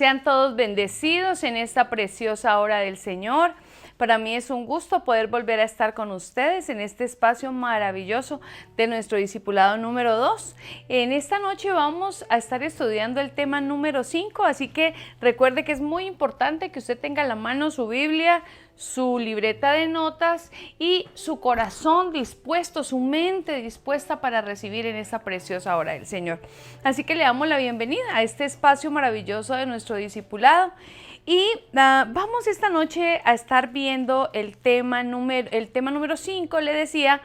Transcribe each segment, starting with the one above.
Sean todos bendecidos en esta preciosa hora del Señor. Para mí es un gusto poder volver a estar con ustedes en este espacio maravilloso de nuestro discipulado número 2. En esta noche vamos a estar estudiando el tema número 5, así que recuerde que es muy importante que usted tenga a la mano su Biblia, su libreta de notas y su corazón dispuesto, su mente dispuesta para recibir en esta preciosa hora del Señor. Así que le damos la bienvenida a este espacio maravilloso de nuestro discipulado. Y vamos esta noche a estar viendo el tema número 5, le decía,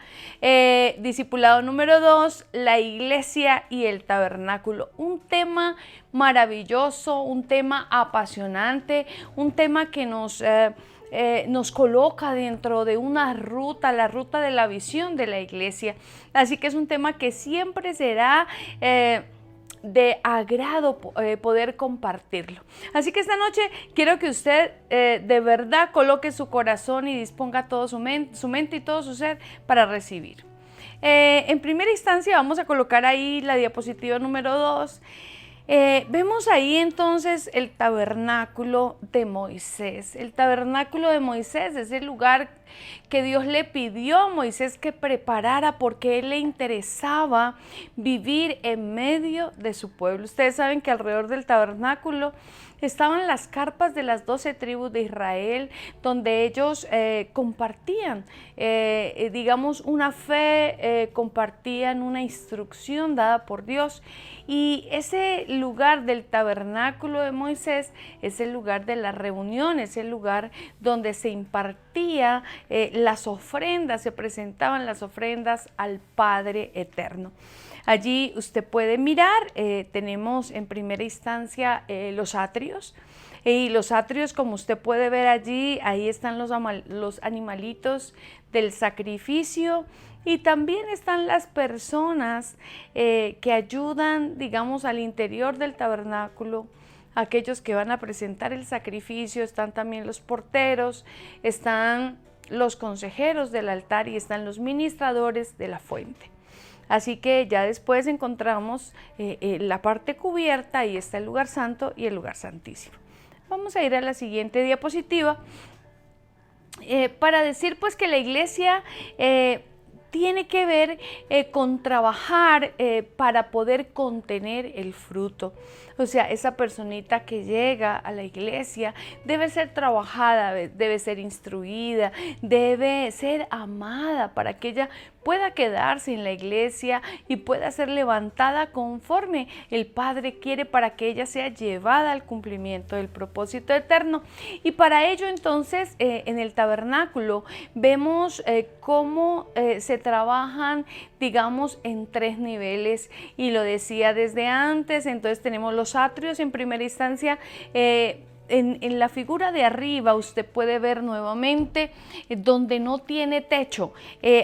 discipulado número 2, la iglesia y el tabernáculo. Un tema maravilloso, un tema apasionante, un tema que nos coloca dentro de una ruta, la ruta de la visión de la iglesia. Así que es un tema que siempre será de agrado poder compartirlo. Así que esta noche quiero que usted de verdad coloque su corazón y disponga todo su mente y todo su ser para recibir. En primera instancia vamos a colocar ahí la diapositiva número 2. Vemos ahí entonces el tabernáculo de Moisés. El tabernáculo de Moisés es el lugar que Dios le pidió a Moisés que preparara porque él le interesaba vivir en medio de su pueblo. Ustedes saben que alrededor del tabernáculo estaban las carpas de las 12 tribus de Israel, donde ellos compartían, digamos, una fe, compartían una instrucción dada por Dios. Y ese lugar del tabernáculo de Moisés es el lugar de la reunión, es el lugar donde se impartía las ofrendas, se presentaban las ofrendas al Padre Eterno. Allí usted puede mirar, tenemos en primera instancia los atrios. Y los atrios, como usted puede ver allí, ahí están los animalitos del sacrificio. Y también están las personas que ayudan, digamos, al interior del tabernáculo, aquellos que van a presentar el sacrificio. Están también los porteros, están los consejeros del altar y están los ministradores de la fuente. Así que ya después encontramos la parte cubierta, ahí está el lugar santo y el lugar santísimo. Vamos a ir a la siguiente diapositiva para decir pues que la iglesia tiene que ver con trabajar para poder contener el fruto. O sea, esa personita que llega a la iglesia debe ser trabajada, debe ser instruida, debe ser amada para que ella pueda quedarse en la iglesia y pueda ser levantada conforme el Padre quiere para que ella sea llevada al cumplimiento del propósito eterno. Y para ello entonces en el tabernáculo vemos cómo se trabajan, digamos, en 3 niveles, y lo decía desde antes. Entonces tenemos los atrios en primera instancia. En la figura de arriba usted puede ver nuevamente donde no tiene techo.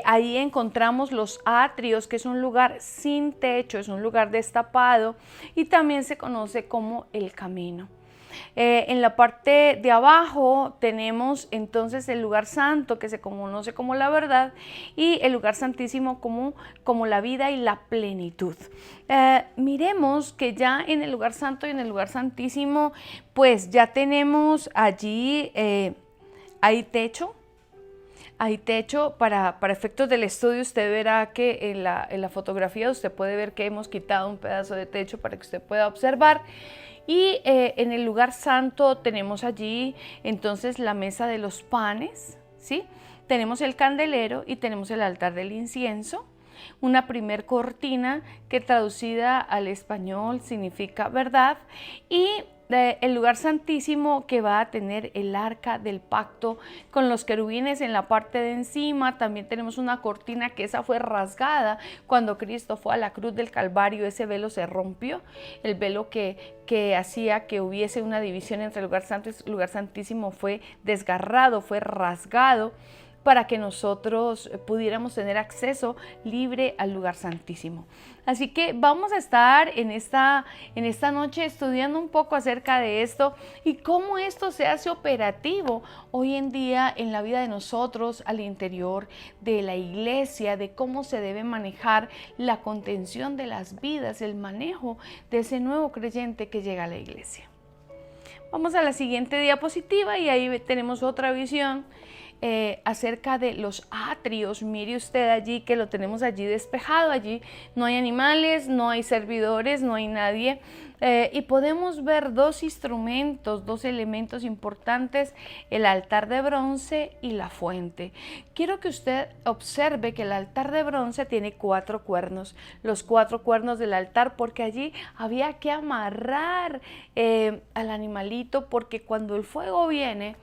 Ahí encontramos los atrios, que es un lugar sin techo, es un lugar destapado y también se conoce como el camino. En la parte de abajo tenemos entonces el lugar santo, que se conoce como la verdad, y el lugar santísimo como la vida y la plenitud. Miremos que ya en el lugar santo y en el lugar santísimo pues ya tenemos allí, hay techo. Hay techo. Para efectos del estudio usted verá que en la fotografía usted puede ver que hemos quitado un pedazo de techo para que usted pueda observar. Y en el lugar santo tenemos allí entonces la mesa de los panes, ¿sí? Tenemos el candelero y tenemos el altar del incienso. Una primer cortina que traducida al español significa verdad, y el lugar santísimo que va a tener el arca del pacto con los querubines en la parte de encima. También tenemos una cortina que esa fue rasgada cuando Cristo fue a la cruz del Calvario. Ese velo se rompió, el velo que hacía que hubiese una división entre el lugar santo y el lugar santísimo fue desgarrado, fue rasgado, para que nosotros pudiéramos tener acceso libre al lugar santísimo. Así que vamos a estar en esta noche estudiando un poco acerca de esto y cómo esto se hace operativo hoy en día en la vida de nosotros al interior de la iglesia, de cómo se debe manejar la contención de las vidas, el manejo de ese nuevo creyente que llega a la iglesia. Vamos a la siguiente diapositiva y ahí tenemos otra visión acerca de los atrios. Mire usted allí que lo tenemos allí despejado, allí no hay animales, no hay servidores, no hay nadie. Y podemos ver dos instrumentos, dos elementos importantes, el altar de bronce y la fuente. Quiero que usted observe que el altar de bronce tiene 4 cuernos, los 4 cuernos del altar, porque allí había que amarrar al animalito, porque cuando el fuego viene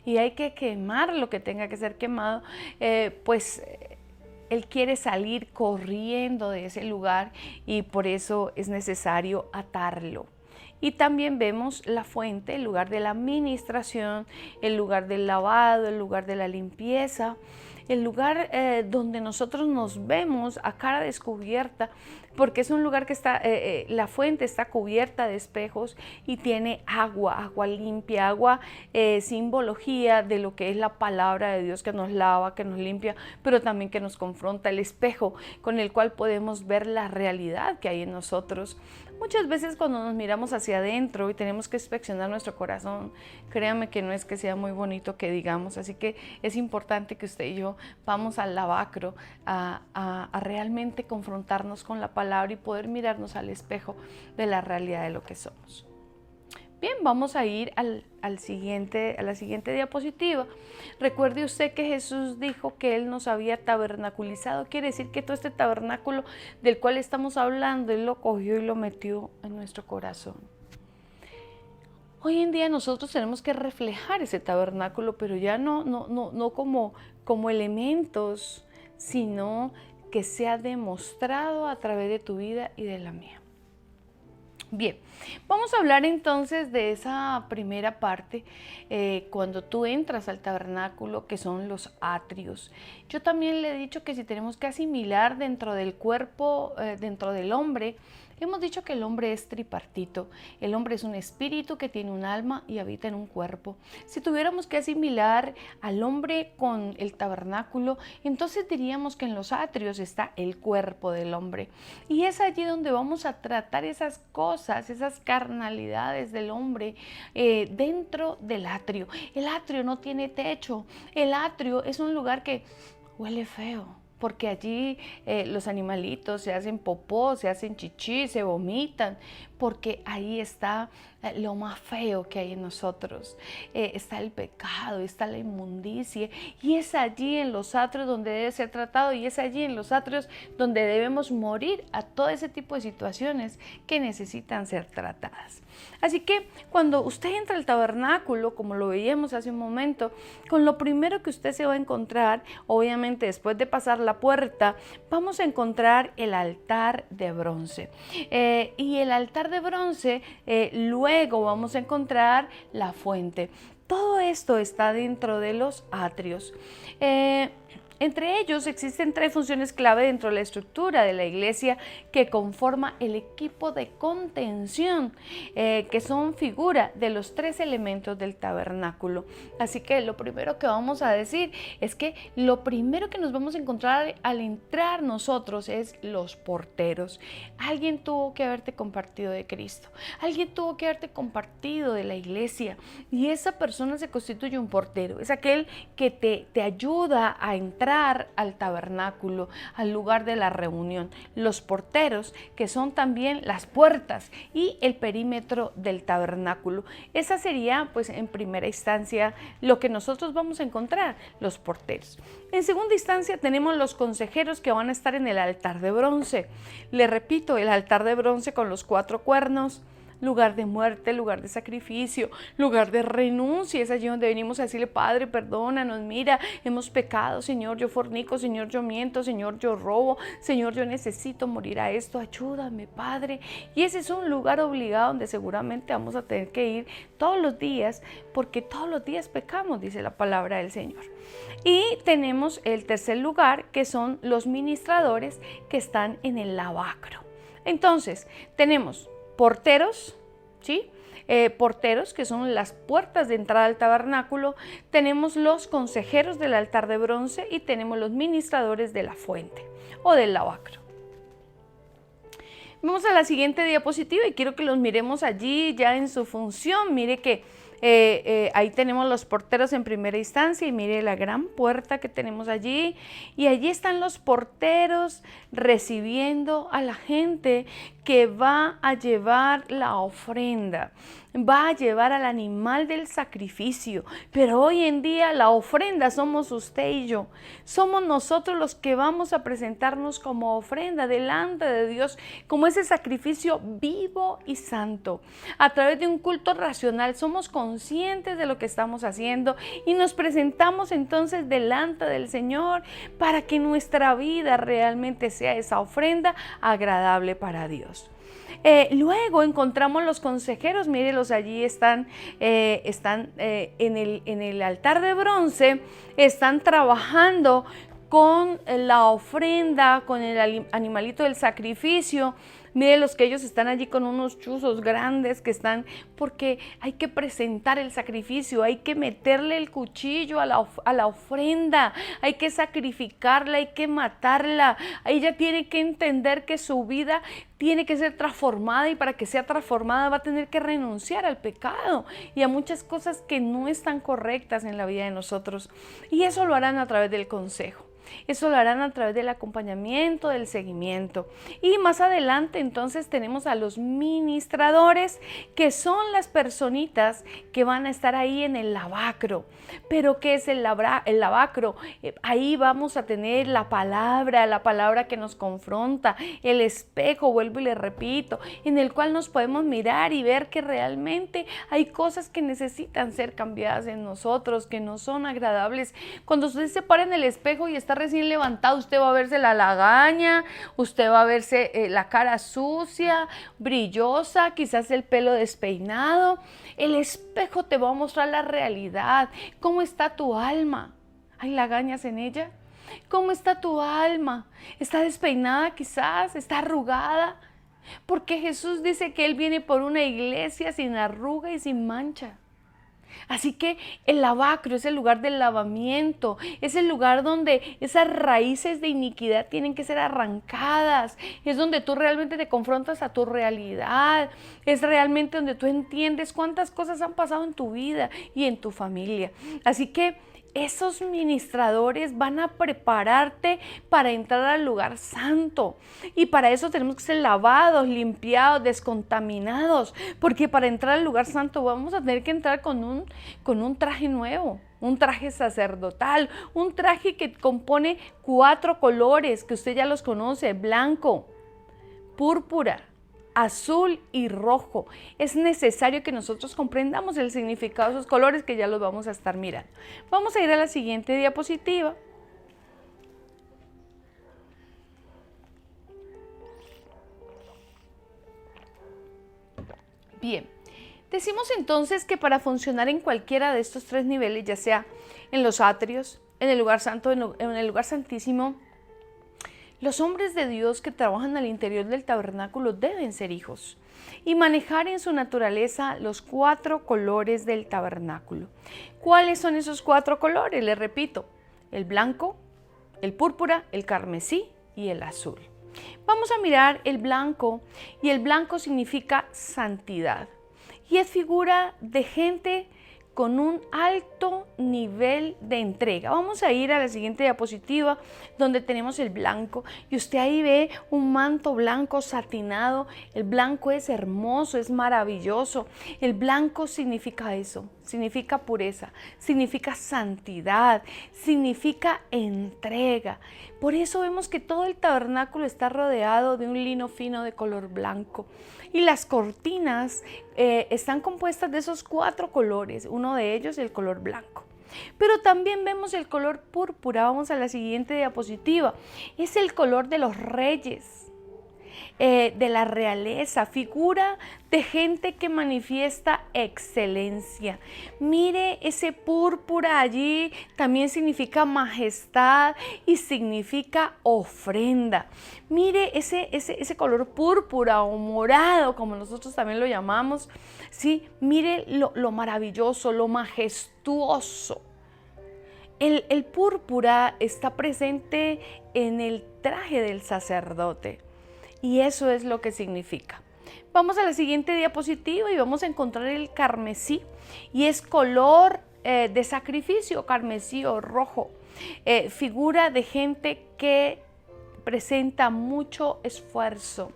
y hay que quemar lo que tenga que ser quemado, pues él quiere salir corriendo de ese lugar y por eso es necesario atarlo. Y también vemos la fuente, el lugar de la administración, el lugar del lavado, el lugar de la limpieza, el lugar donde nosotros nos vemos a cara descubierta, porque es un lugar que está, la fuente está cubierta de espejos y tiene agua, agua limpia, agua simbología de lo que es la palabra de Dios que nos lava, que nos limpia, pero también que nos confronta, el espejo con el cual podemos ver la realidad que hay en nosotros. Muchas veces cuando nos miramos hacia adentro y tenemos que inspeccionar nuestro corazón, créanme que no es que sea muy bonito que digamos, así que es importante que usted y yo vamos al lavacro a realmente confrontarnos con la palabra y poder mirarnos al espejo de la realidad de lo que somos. Bien, vamos a ir a la siguiente diapositiva. Recuerde usted que Jesús dijo que Él nos había tabernaculizado. Quiere decir que todo este tabernáculo del cual estamos hablando, Él lo cogió y lo metió en nuestro corazón. Hoy en día nosotros tenemos que reflejar ese tabernáculo, pero ya no como elementos, sino que sea demostrado a través de tu vida y de la mía. Bien, vamos a hablar entonces de esa primera parte, cuando tú entras al tabernáculo, que son los atrios. Yo también le he dicho que si tenemos que asimilar dentro del cuerpo, dentro del hombre, hemos dicho que el hombre es tripartito. El hombre es un espíritu que tiene un alma y habita en un cuerpo. Si tuviéramos que asimilar al hombre con el tabernáculo, entonces diríamos que en los atrios está el cuerpo del hombre. Y es allí donde vamos a tratar esas cosas, esas carnalidades del hombre dentro del atrio. El atrio no tiene techo. El atrio es un lugar que huele feo, porque allí los animalitos se hacen popó, se hacen chichi, se vomitan, porque ahí está lo más feo que hay en nosotros. Está el pecado, está la inmundicia, y es allí en los atrios donde debe ser tratado, y es allí en los atrios donde debemos morir a todo ese tipo de situaciones que necesitan ser tratadas. Así que cuando usted entra al tabernáculo, como lo veíamos hace un momento, con lo primero que usted se va a encontrar, obviamente después de pasar la puerta, vamos a encontrar el altar de bronce. Y el altar de bronce, luego vamos a encontrar la fuente. Todo esto está dentro de los atrios. Entre ellos existen 3 funciones clave dentro de la estructura de la iglesia que conforma el equipo de contención, que son figura de los 3 elementos del tabernáculo. Así que lo primero que vamos a decir es que lo primero que nos vamos a encontrar al entrar nosotros es los porteros. Alguien tuvo que haberte compartido de Cristo, alguien tuvo que haberte compartido de la iglesia, y esa persona se constituye un portero. Es aquel que te ayuda a entrar al tabernáculo, al lugar de la reunión. Los porteros, que son también las puertas y el perímetro del tabernáculo. Esa sería, pues, en primera instancia lo que nosotros vamos a encontrar, los porteros. En segunda instancia tenemos los consejeros, que van a estar en el altar de bronce. Le repito, el altar de bronce con los 4 cuernos, lugar de muerte, lugar de sacrificio, lugar de renuncia. Es allí donde venimos a decirle: Padre, perdónanos, mira, hemos pecado, Señor, yo fornico, Señor, yo miento, Señor, yo robo, Señor, yo necesito morir a esto, ayúdame, Padre. Y ese es un lugar obligado donde seguramente vamos a tener que ir todos los días, porque todos los días pecamos, dice la palabra del Señor. Y tenemos el tercer lugar, que son los ministradores, que están en el lavacro. Entonces, tenemos porteros, ¿sí? Porteros, que son las puertas de entrada al tabernáculo. Tenemos los consejeros del altar de bronce y tenemos los ministradores de la fuente o del lavacro. Vamos a la siguiente diapositiva y quiero que los miremos allí ya en su función. Mire que Ahí tenemos los porteros en primera instancia y mire la gran puerta que tenemos allí. Y allí están los porteros recibiendo a la gente que va a llevar la ofrenda, va a llevar al animal del sacrificio. Pero hoy en día la ofrenda somos usted y yo. Somos nosotros los que vamos a presentarnos como ofrenda delante de Dios, como ese sacrificio vivo y santo. A través de un culto racional somos conscientes de lo que estamos haciendo y nos presentamos entonces delante del Señor para que nuestra vida realmente sea esa ofrenda agradable para Dios. Luego encontramos los consejeros, mírenlos, allí están en el altar de bronce, están trabajando con la ofrenda, con el animalito del sacrificio. Miren los que ellos están allí con unos chuzos grandes que están, porque hay que presentar el sacrificio, hay que meterle el cuchillo a la ofrenda, hay que sacrificarla, hay que matarla. Ella tiene que entender que su vida tiene que ser transformada, y para que sea transformada va a tener que renunciar al pecado y a muchas cosas que no están correctas en la vida de nosotros. Y eso lo harán a través del consejo. Eso lo harán a través del acompañamiento, del seguimiento. Y más adelante entonces tenemos a los ministradores, que son las personitas que van a estar ahí en el lavacro. ¿Pero qué es el lavacro? Ahí vamos a tener la palabra que nos confronta, el espejo, vuelvo y le repito, en el cual nos podemos mirar y ver que realmente hay cosas que necesitan ser cambiadas en nosotros, que no son agradables. Cuando usted se para en el espejo y está recién levantado, usted va a verse la lagaña, usted va a verse la cara sucia, brillosa, quizás el pelo despeinado. El espejo te va a mostrar la realidad. ¿Cómo está tu alma? ¿Hay lagañas en ella? ¿Cómo está tu alma? ¿Está despeinada quizás? ¿Está arrugada? Porque Jesús dice que Él viene por una iglesia sin arruga y sin mancha. Así que el lavacro es el lugar del lavamiento, es el lugar donde esas raíces de iniquidad tienen que ser arrancadas, es donde tú realmente te confrontas a tu realidad, es realmente donde tú entiendes cuántas cosas han pasado en tu vida y en tu familia. Así que esos ministradores van a prepararte para entrar al lugar santo, y para eso tenemos que ser lavados, limpiados, descontaminados, porque para entrar al lugar santo vamos a tener que entrar con un traje nuevo, un traje sacerdotal, un traje que compone 4 colores que usted ya los conoce: blanco, púrpura, azul y rojo. Es necesario que nosotros comprendamos el significado de esos colores, que ya los vamos a estar mirando. Vamos a ir a la siguiente diapositiva. Bien, decimos entonces que para funcionar en cualquiera de estos 3 niveles, ya sea en los atrios, en el lugar santo, en el lugar santísimo, los hombres de Dios que trabajan al interior del tabernáculo deben ser hijos y manejar en su naturaleza los 4 colores del tabernáculo. ¿Cuáles son esos 4 colores? Les repito: el blanco, el púrpura, el carmesí y el azul. Vamos a mirar el blanco, y el blanco significa santidad y es figura de gente con un alto nivel de entrega. Vamos a ir a la siguiente diapositiva, donde tenemos el blanco, y usted ahí ve un manto blanco satinado. El blanco es hermoso, es maravilloso. El blanco significa eso, significa pureza, significa santidad, significa entrega. Por eso vemos que todo el tabernáculo está rodeado de un lino fino de color blanco, y las cortinas están compuestas de esos 4 colores, uno de ellos el color blanco. Pero también vemos el color púrpura. Vamos a la siguiente diapositiva. Es el color de los reyes, de la realeza, figura de gente que manifiesta excelencia. Mire ese púrpura allí, también significa majestad y significa ofrenda. Mire ese color púrpura o morado, como nosotros también lo llamamos, ¿sí? Mire lo maravilloso, lo majestuoso. El púrpura está presente en el traje del sacerdote. Y eso es lo que significa. Vamos a la siguiente diapositiva y vamos a encontrar el carmesí, y es color de sacrificio, carmesí o rojo, figura de gente que presenta mucho esfuerzo,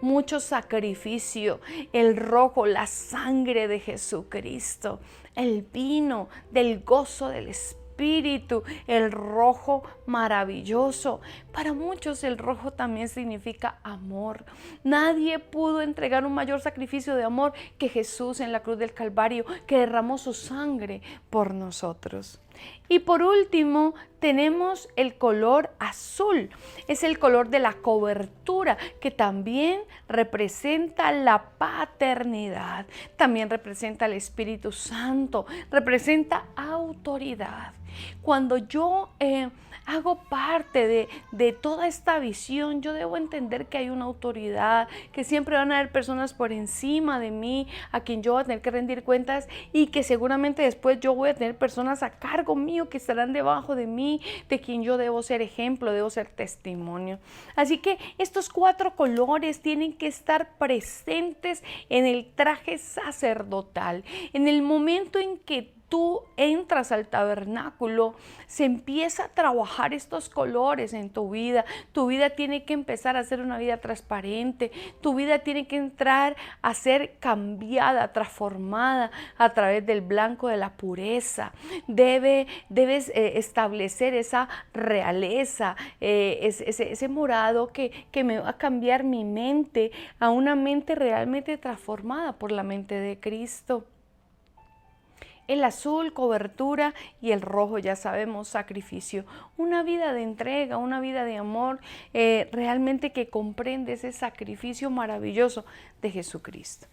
mucho sacrificio. El rojo, la sangre de Jesucristo, el vino del gozo del Espíritu, el rojo maravilloso. Para muchos el rojo también significa amor. Nadie pudo entregar un mayor sacrificio de amor que Jesús en la cruz del Calvario, que derramó su sangre por nosotros. Y por último tenemos el color azul, es el color de la cobertura, que también representa la paternidad, también representa el Espíritu Santo, representa autoridad. Cuando yo hago parte de toda esta visión, yo debo entender que hay una autoridad, que siempre van a haber personas por encima de mí a quien yo voy a tener que rendir cuentas, y que seguramente después yo voy a tener personas a cargo mío que estarán debajo de mí, de quien yo debo ser ejemplo, debo ser testimonio. Así que estos 4 colores tienen que estar presentes en el traje sacerdotal. En el momento en que tú entras al tabernáculo, se empieza a trabajar estos colores en tu vida. Tu vida tiene que empezar a ser una vida transparente. Tu vida tiene que entrar a ser cambiada, transformada a través del blanco de la pureza. Debes establecer esa realeza, ese morado que me va a cambiar mi mente a una mente realmente transformada por la mente de Cristo. El azul, cobertura, y el rojo, ya sabemos, sacrificio. Una vida de entrega, una vida de amor, realmente que comprende ese sacrificio maravilloso de Jesucristo.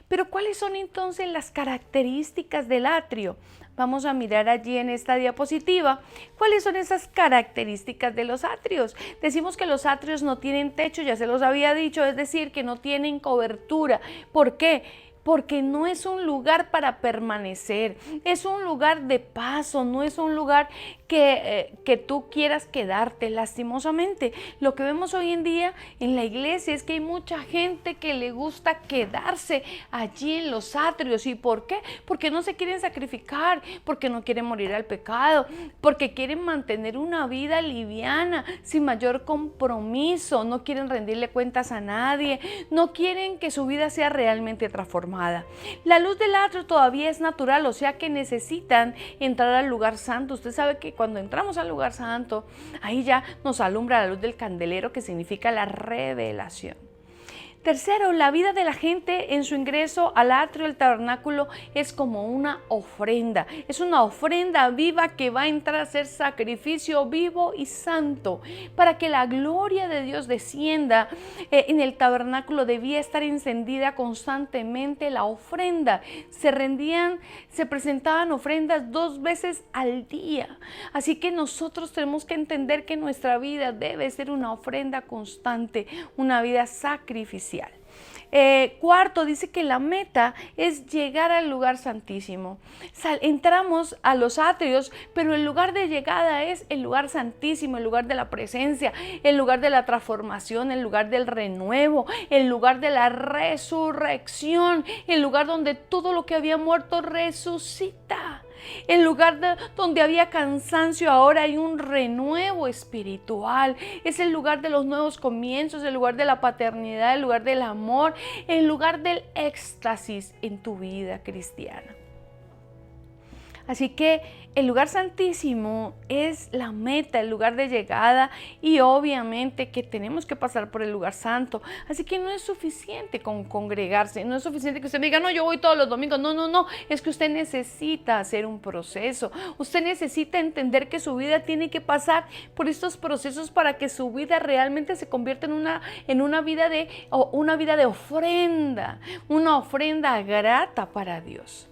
Pero ¿cuáles son entonces las características del atrio? Vamos a mirar allí en esta diapositiva cuáles son esas características de los atrios. Decimos que los atrios no tienen techo, ya se los había dicho, es decir, que no tienen cobertura. ¿Por qué? Porque no es un lugar para permanecer, es un lugar de paso, no es un lugar que tú quieras quedarte. Lastimosamente, lo que vemos hoy en día en la iglesia es que hay mucha gente que le gusta quedarse allí en los atrios. ¿Y por qué? Porque no se quieren sacrificar, porque no quieren morir al pecado, porque quieren mantener una vida liviana, sin mayor compromiso, no quieren rendirle cuentas a nadie, no quieren que su vida sea realmente transformada. La luz del atrio todavía es natural, o sea que necesitan entrar al lugar santo. Usted sabe que cuando entramos al lugar santo, ahí ya nos alumbra la luz del candelero, que significa la revelación. Tercero, la vida de la gente en su ingreso al atrio del tabernáculo es como una ofrenda. Es una ofrenda viva que va a entrar a ser sacrificio vivo y santo. Para que la gloria de Dios descienda en el tabernáculo debía estar encendida constantemente la ofrenda. Se presentaban ofrendas 2 veces al día. Así que nosotros tenemos que entender que nuestra vida debe ser una ofrenda constante, una vida sacrificial. Cuarto, dice que la meta es llegar al lugar santísimo. Entramos a los atrios, pero el lugar de llegada es el lugar santísimo, el lugar de la presencia, el lugar de la transformación, el lugar del renuevo, el lugar de la resurrección, el lugar donde todo lo que había muerto resucita. El lugar donde había cansancio, ahora hay un renuevo espiritual. Es el lugar de los nuevos comienzos, el lugar de la paternidad, el lugar del amor, el lugar del éxtasis en tu vida cristiana. Así que el lugar santísimo es la meta, el lugar de llegada, y obviamente que tenemos que pasar por el lugar santo. Así que no es suficiente con congregarse, no es suficiente que usted me diga, no, yo voy todos los domingos. No, es que usted necesita hacer un proceso. Usted necesita entender que su vida tiene que pasar por estos procesos para que su vida realmente se convierta en una vida de ofrenda, una ofrenda grata para Dios.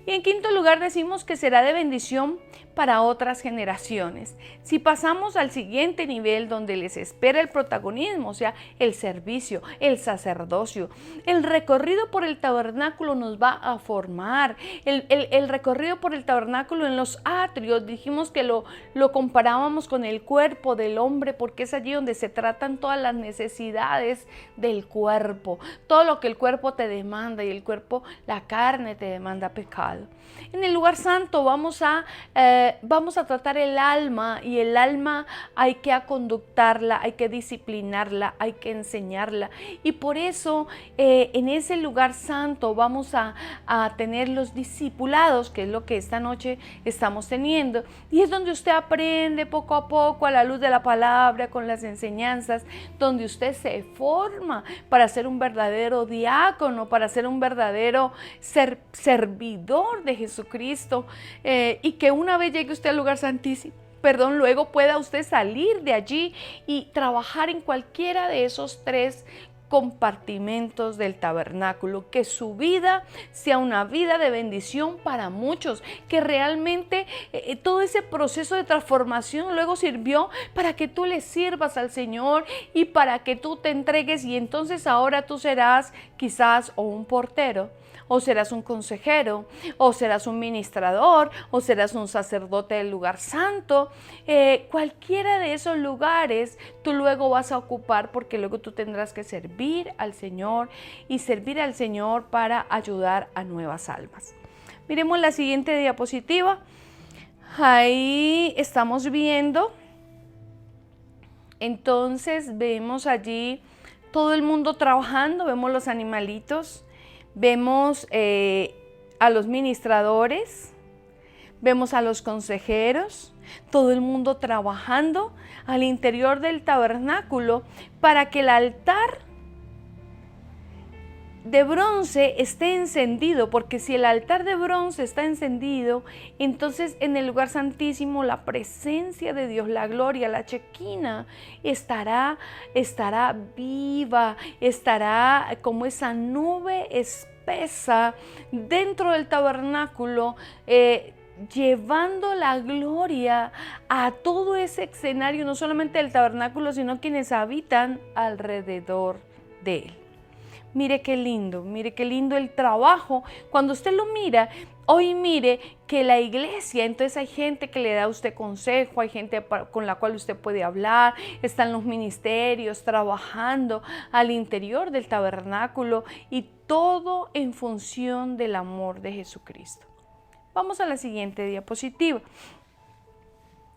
Y en quinto lugar decimos que será de bendición para otras generaciones. Si pasamos al siguiente nivel donde les espera el protagonismo, o sea, el servicio, el sacerdocio, el recorrido por el tabernáculo nos va a formar. El recorrido por el tabernáculo en los atrios, dijimos que lo comparábamos con el cuerpo del hombre, porque es allí donde se tratan todas las necesidades del cuerpo, todo lo que el cuerpo te demanda, y el cuerpo, la carne te demanda pecado. En el lugar santo vamos a tratar el alma, y el alma hay que aconductarla, hay que disciplinarla, hay que enseñarla, y por eso en ese lugar santo vamos a tener los discipulados, que es lo que esta noche estamos teniendo, y es donde usted aprende poco a poco a la luz de la palabra, con las enseñanzas, donde usted se forma para ser un verdadero diácono, para ser un verdadero servidor de Jesucristo, y que una vez llegue usted al lugar santísimo, luego pueda usted salir de allí y trabajar en cualquiera de esos 3 compartimentos del tabernáculo, que su vida sea una vida de bendición para muchos, que realmente todo ese proceso de transformación luego sirvió para que tú le sirvas al Señor y para que tú te entregues, y entonces ahora tú serás quizás o un portero, o serás un consejero, o serás un ministrador, o serás un sacerdote del lugar santo. Cualquiera de esos lugares tú luego vas a ocupar, porque luego tú tendrás que servir al Señor, y servir al Señor para ayudar a nuevas almas. Miremos la siguiente diapositiva. Ahí estamos viendo, entonces vemos allí todo el mundo trabajando, vemos los animalitos, vemos a los ministradores, vemos a los consejeros, todo el mundo trabajando al interior del tabernáculo para que el altar de bronce esté encendido, porque si el altar de bronce está encendido, entonces en el lugar santísimo la presencia de Dios, la gloria, la chequina estará viva, estará como esa nube espesa dentro del tabernáculo, llevando la gloria a todo ese escenario, no solamente del tabernáculo, sino quienes habitan alrededor de él. Mire qué lindo el trabajo. Cuando usted lo mira, hoy mire que la iglesia, entonces hay gente que le da a usted consejo, hay gente con la cual usted puede hablar, están los ministerios trabajando al interior del tabernáculo, y todo en función del amor de Jesucristo. Vamos a la siguiente diapositiva.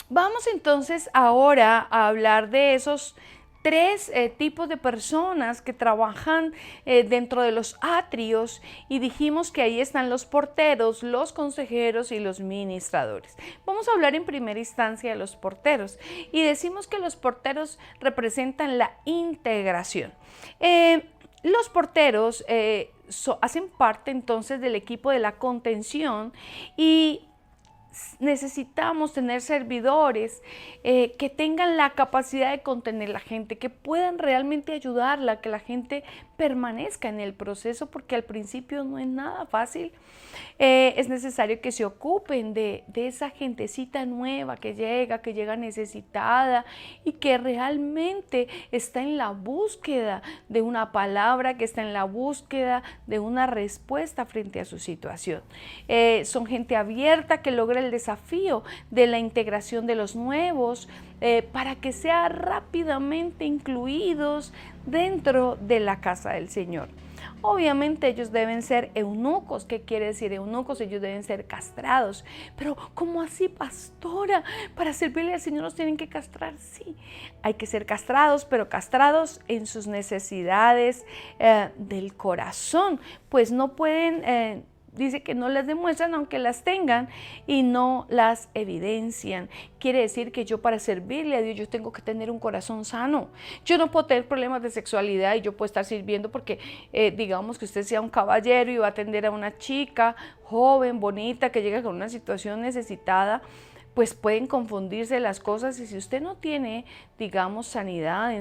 Vamos entonces ahora a hablar de esos 3 tipos de personas que trabajan dentro de los atrios, y dijimos que ahí están los porteros, los consejeros y los ministradores. Vamos a hablar en primera instancia de los porteros, y decimos que los porteros representan la integración. Los porteros hacen parte entonces del equipo de la contención, y necesitamos tener servidores que tengan la capacidad de contener a la gente, que puedan realmente ayudarla, que la gente permanezca en el proceso, porque al principio no es nada fácil. Es necesario que se ocupen de esa gentecita nueva que llega necesitada, y que realmente está en la búsqueda de una palabra, que está en la búsqueda de una respuesta frente a su situación. Son gente abierta que logra el desafío de la integración de los nuevos, para que sean rápidamente incluidos dentro de la casa del Señor. Obviamente ellos deben ser eunucos. ¿Qué quiere decir eunucos? Ellos deben ser castrados. Pero ¿cómo así, pastora? Para servirle al Señor nos tienen que castrar. Sí, hay que ser castrados, pero castrados en sus necesidades del corazón. Pues no pueden... Dice que no las demuestran aunque las tengan, y no las evidencian. Quiere decir que yo, para servirle a Dios, yo tengo que tener un corazón sano. Yo no puedo tener problemas de sexualidad y yo puedo estar sirviendo porque digamos que usted sea un caballero y va a atender a una chica joven, bonita, que llega con una situación necesitada. Pues pueden confundirse las cosas, y si usted no tiene, digamos, sanidad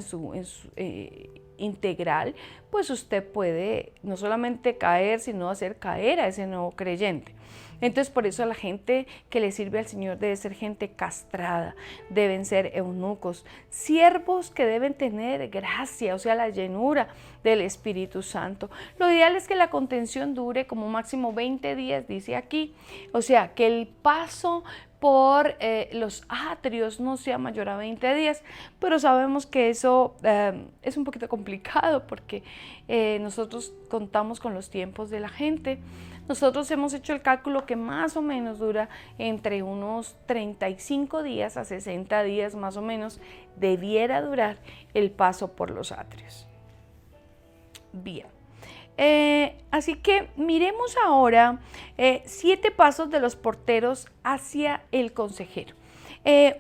integral, pues usted puede no solamente caer, sino hacer caer a ese nuevo creyente. Entonces, por eso la gente que le sirve al Señor debe ser gente castrada, deben ser eunucos, siervos que deben tener gracia, o sea, la llenura del Espíritu Santo. Lo ideal es que la contención dure como máximo 20 días, dice aquí, o sea, que el paso por los atrios no sea mayor a 20 días, pero sabemos que eso es un poquito complicado porque nosotros contamos con los tiempos de la gente. Nosotros hemos hecho el cálculo que más o menos dura entre unos 35 días a 60 días más o menos, debiera durar el paso por los atrios. Bien. Así que miremos ahora 7 pasos de los porteros hacia el consejero.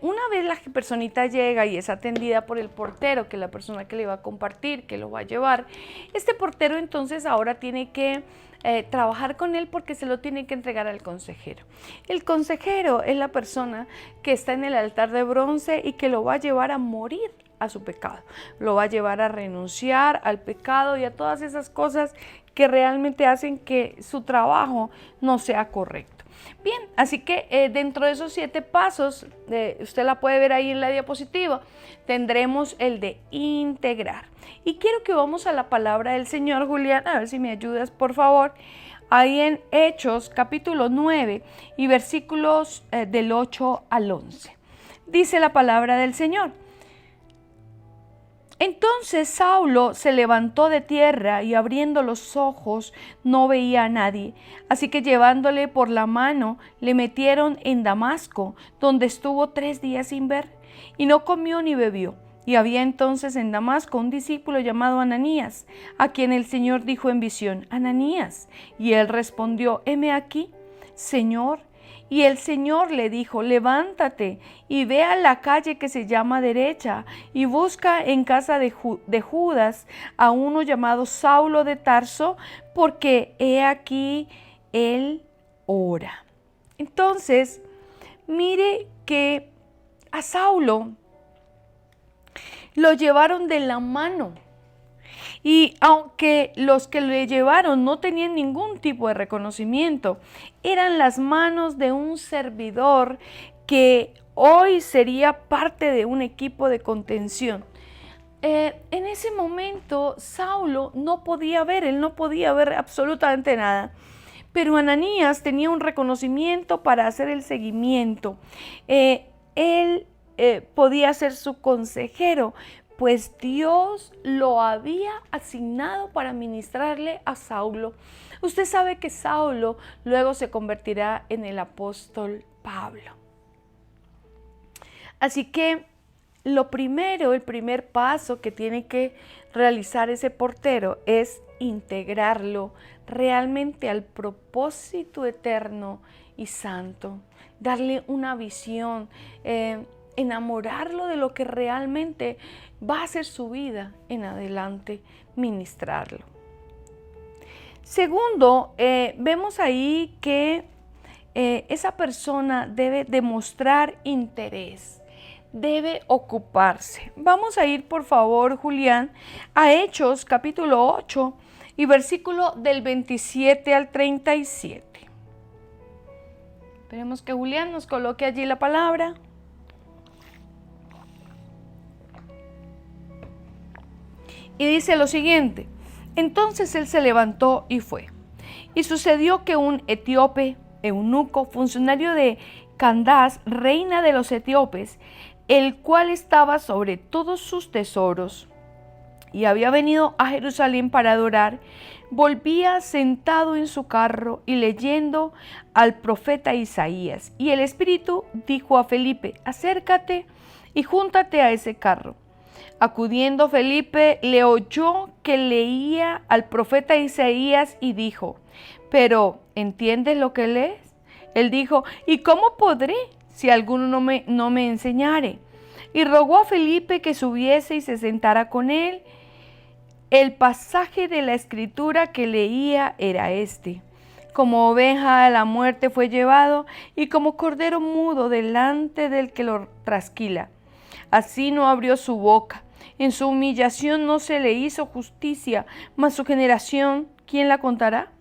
Una vez la personita llega y es atendida por el portero, que es la persona que le va a compartir, que lo va a llevar, este portero entonces ahora tiene que trabajar con él porque se lo tiene que entregar al consejero. El consejero es la persona que está en el altar de bronce y que lo va a llevar a morir a su pecado, lo va a llevar a renunciar al pecado y a todas esas cosas que realmente hacen que su trabajo no sea correcto. Bien, así que dentro de esos 7 pasos, usted la puede ver ahí en la diapositiva, tendremos el de integrar. Y quiero que vamos a la palabra del Señor, Julián, a ver si me ayudas, por favor. Ahí en Hechos, capítulo 9 y versículos del 8 al 11. Dice la palabra del Señor. Entonces Saulo se levantó de tierra y abriendo los ojos no veía a nadie. Así que llevándole por la mano le metieron en Damasco, donde estuvo 3 días sin ver, y no comió ni bebió. Y había entonces en Damasco un discípulo llamado Ananías, a quien el Señor dijo en visión: Ananías. Y él respondió: heme aquí, Señor. Y el Señor le dijo: levántate y ve a la calle que se llama Derecha y busca en casa de Judas a uno llamado Saulo de Tarso, porque he aquí él ora. Entonces, mire que a Saulo lo llevaron de la mano. Y aunque los que le llevaron no tenían ningún tipo de reconocimiento, eran las manos de un servidor que hoy sería parte de un equipo de contención. En ese momento Saulo no podía ver, él no podía ver absolutamente nada. Pero Ananías tenía un reconocimiento para hacer el seguimiento. Él podía ser su consejero, pues Dios lo había asignado para ministrarle a Saulo. Usted sabe que Saulo luego se convertirá en el apóstol Pablo. Así que lo primero, el primer paso que tiene que realizar ese portero es integrarlo realmente al propósito eterno y santo, darle una visión, enamorarlo de lo que realmente va a ser su vida en adelante, ministrarlo. Segundo, vemos ahí que esa persona debe demostrar interés, debe ocuparse. Vamos a ir, por favor, Julián, a Hechos capítulo 8 y versículo del 27 al 37. Esperemos que Julián nos coloque allí la palabra. Y dice lo siguiente: entonces él se levantó y fue. Y sucedió que un etíope, eunuco, funcionario de Candace, reina de los etíopes, el cual estaba sobre todos sus tesoros, y había venido a Jerusalén para adorar, volvía sentado en su carro y leyendo al profeta Isaías. Y el Espíritu dijo a Felipe: acércate y júntate a ese carro. Acudiendo Felipe, le oyó que leía al profeta Isaías y dijo: pero ¿entiendes lo que lees? Él dijo: ¿y cómo podré si alguno no me enseñare? Y rogó a Felipe que subiese y se sentara con él. El pasaje de la escritura que leía era este: como oveja a la muerte fue llevado, y como cordero mudo delante del que lo trasquila, así no abrió su boca. En su humillación no se le hizo justicia, mas su generación, ¿quién la contará?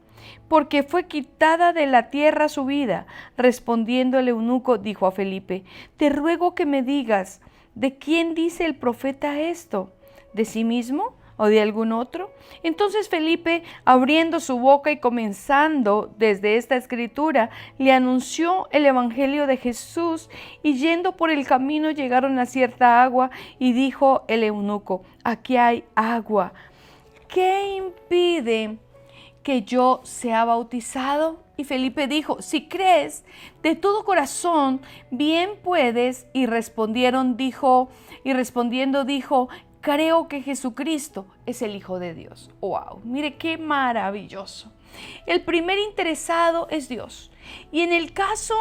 Porque fue quitada de la tierra su vida. Respondiendo el eunuco, dijo a Felipe: te ruego que me digas, ¿de quién dice el profeta esto? ¿De sí mismo o de algún otro? Entonces Felipe, abriendo su boca y comenzando desde esta escritura, le anunció el evangelio de Jesús, y yendo por el camino llegaron a cierta agua, y dijo el eunuco: aquí hay agua. ¿Qué impide que yo sea bautizado? Y Felipe dijo: si crees de todo corazón, bien puedes. Y respondiendo dijo: creo que Jesucristo es el Hijo de Dios. ¡Wow! Mire qué maravilloso. El primer interesado es Dios. Y en el caso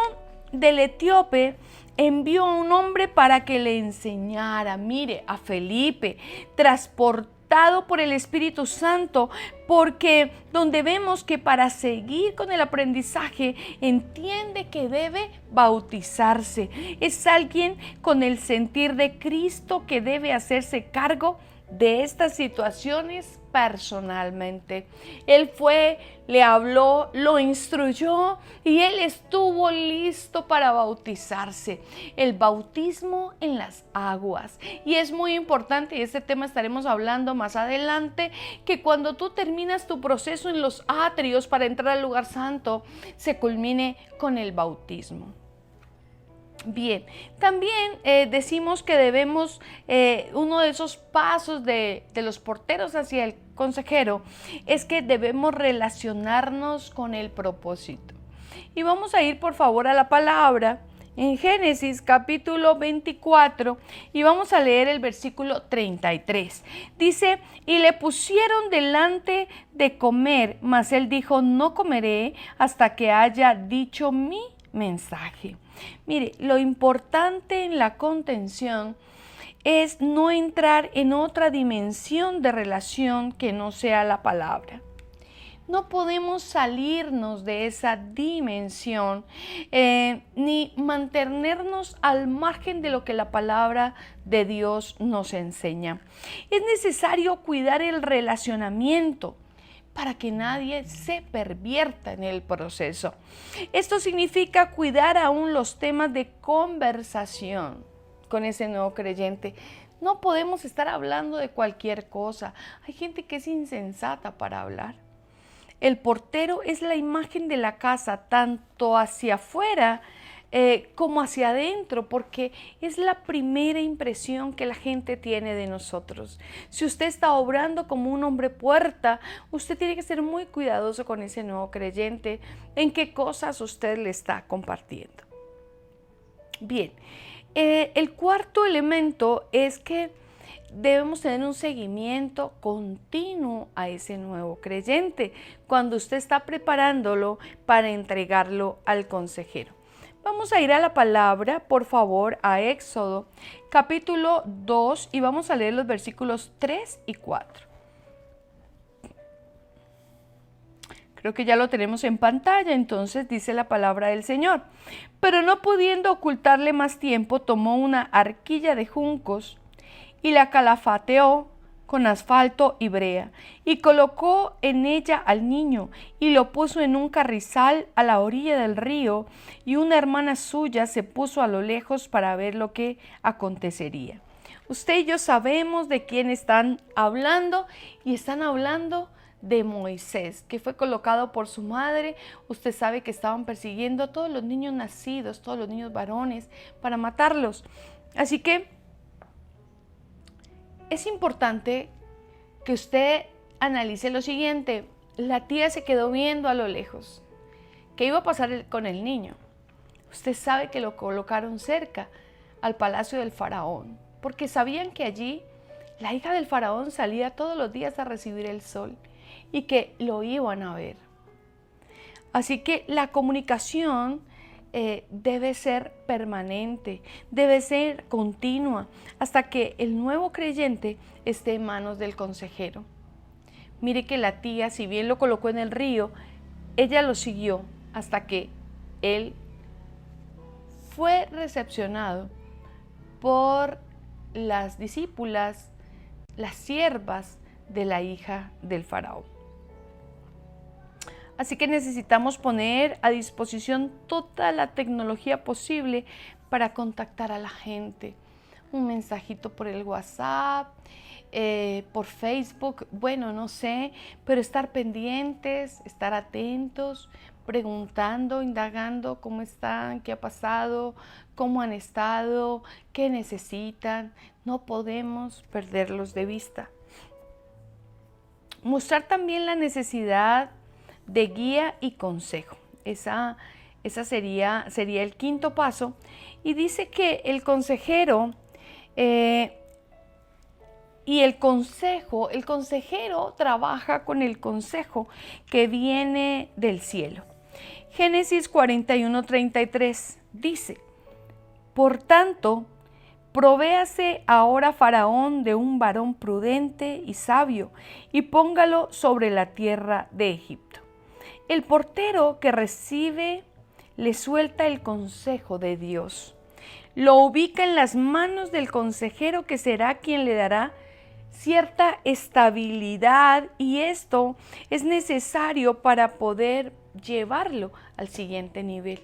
del etíope, envió a un hombre para que le enseñara. Mire, a Felipe, transportado por el Espíritu Santo, porque donde vemos que para seguir con el aprendizaje entiende que debe bautizarse. Es alguien con el sentir de Cristo que debe hacerse cargo de estas situaciones personalmente. Él fue, le habló, lo instruyó y él estuvo listo para bautizarse. El bautismo en las aguas. Y es muy importante, y este tema estaremos hablando más adelante, que cuando tú terminas tu proceso en los atrios para entrar al lugar santo, se culmine con el bautismo. Bien, también decimos que debemos, uno de esos pasos de los porteros hacia el consejero, es que debemos relacionarnos con el propósito. Y vamos a ir por favor a la palabra en Génesis capítulo 24 y vamos a leer el versículo 33. Dice: y le pusieron delante de comer, mas él dijo: no comeré hasta que haya dicho mi mensaje. Mire, lo importante en la contención es no entrar en otra dimensión de relación que no sea la palabra. No podemos salirnos de esa dimensión ni mantenernos al margen de lo que la palabra de Dios nos enseña. Es necesario cuidar el relacionamiento para que nadie se pervierta en el proceso. Esto significa cuidar aún los temas de conversación con ese nuevo creyente. No podemos estar hablando de cualquier cosa. Hay gente que es insensata para hablar. El portero es la imagen de la casa, tanto hacia afuera como hacia adentro, porque es la primera impresión que la gente tiene de nosotros. Si usted está obrando como un hombre puerta, usted tiene que ser muy cuidadoso con ese nuevo creyente, en qué cosas usted le está compartiendo. Bien, el cuarto elemento es que debemos tener un seguimiento continuo a ese nuevo creyente cuando usted está preparándolo para entregarlo al consejero. Vamos a ir a la palabra, por favor, a Éxodo capítulo 2 y vamos a leer los versículos 3 y 4. Creo que ya lo tenemos en pantalla, entonces dice la palabra del Señor. Pero no pudiendo ocultarle más tiempo, tomó una arquilla de juncos y la calafateó con asfalto y brea, y colocó en ella al niño, y lo puso en un carrizal a la orilla del río, y una hermana suya se puso a lo lejos para ver lo que acontecería. Usted y yo sabemos de quién están hablando, y están hablando de Moisés, que fue colocado por su madre. Usted sabe que estaban persiguiendo a todos los niños nacidos, todos los niños varones, para matarlos. Así que es importante que usted analice lo siguiente. La tía se quedó viendo a lo lejos. ¿Qué iba a pasar con el niño? Usted sabe que lo colocaron cerca al palacio del faraón, porque sabían que allí la hija del faraón salía todos los días a recibir el sol y que lo iban a ver. Así que la comunicación debe ser permanente, debe ser continua, hasta que el nuevo creyente esté en manos del consejero. Mire que la tía, si bien lo colocó en el río, ella lo siguió hasta que él fue recepcionado por las discípulas las siervas de la hija del faraón. Así que necesitamos poner a disposición toda la tecnología posible para contactar a la gente. Un mensajito por el WhatsApp, por Facebook, bueno, no sé, pero estar pendientes, estar atentos, preguntando, indagando cómo están, qué ha pasado, cómo han estado, qué necesitan. No podemos perderlos de vista. Mostrar también la necesidad de guía y consejo. Esa sería el quinto paso. Y dice que el consejero y el consejero trabaja con el consejo que viene del cielo. Génesis 41:33 dice: por tanto, provéase ahora Faraón de un varón prudente y sabio, y póngalo sobre la tierra de Egipto. El portero que recibe le suelta el consejo de Dios. Lo ubica en las manos del consejero, que será quien le dará cierta estabilidad, y esto es necesario para poder llevarlo al siguiente nivel.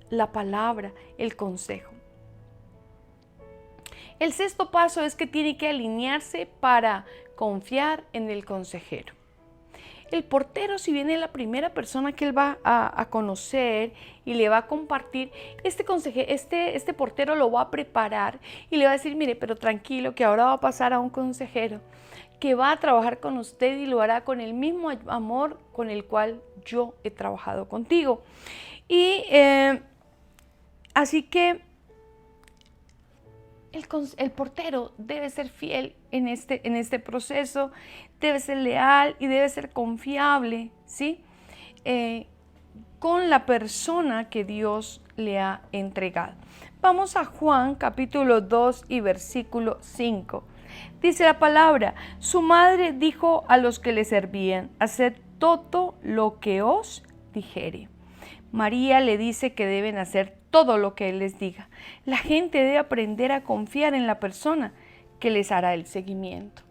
La palabra, el consejo. El sexto paso es que tiene que alinearse para confiar en el consejero. El portero, si bien es la primera persona que él va a conocer y le va a compartir, este portero lo va a preparar y le va a decir: mire, pero tranquilo, que ahora va a pasar a un consejero que va a trabajar con usted y lo hará con el mismo amor con el cual yo he trabajado contigo. Y así que el portero debe ser fiel en este proceso, debe ser leal y debe ser confiable, ¿sí? Con la persona que Dios le ha entregado. Vamos a Juan capítulo 2 y versículo 5. Dice la palabra: su madre dijo a los que le servían: haced todo lo que os dijere. María le dice que deben hacer todo lo que Él les diga. La gente debe aprender a confiar en la persona que les hará el seguimiento.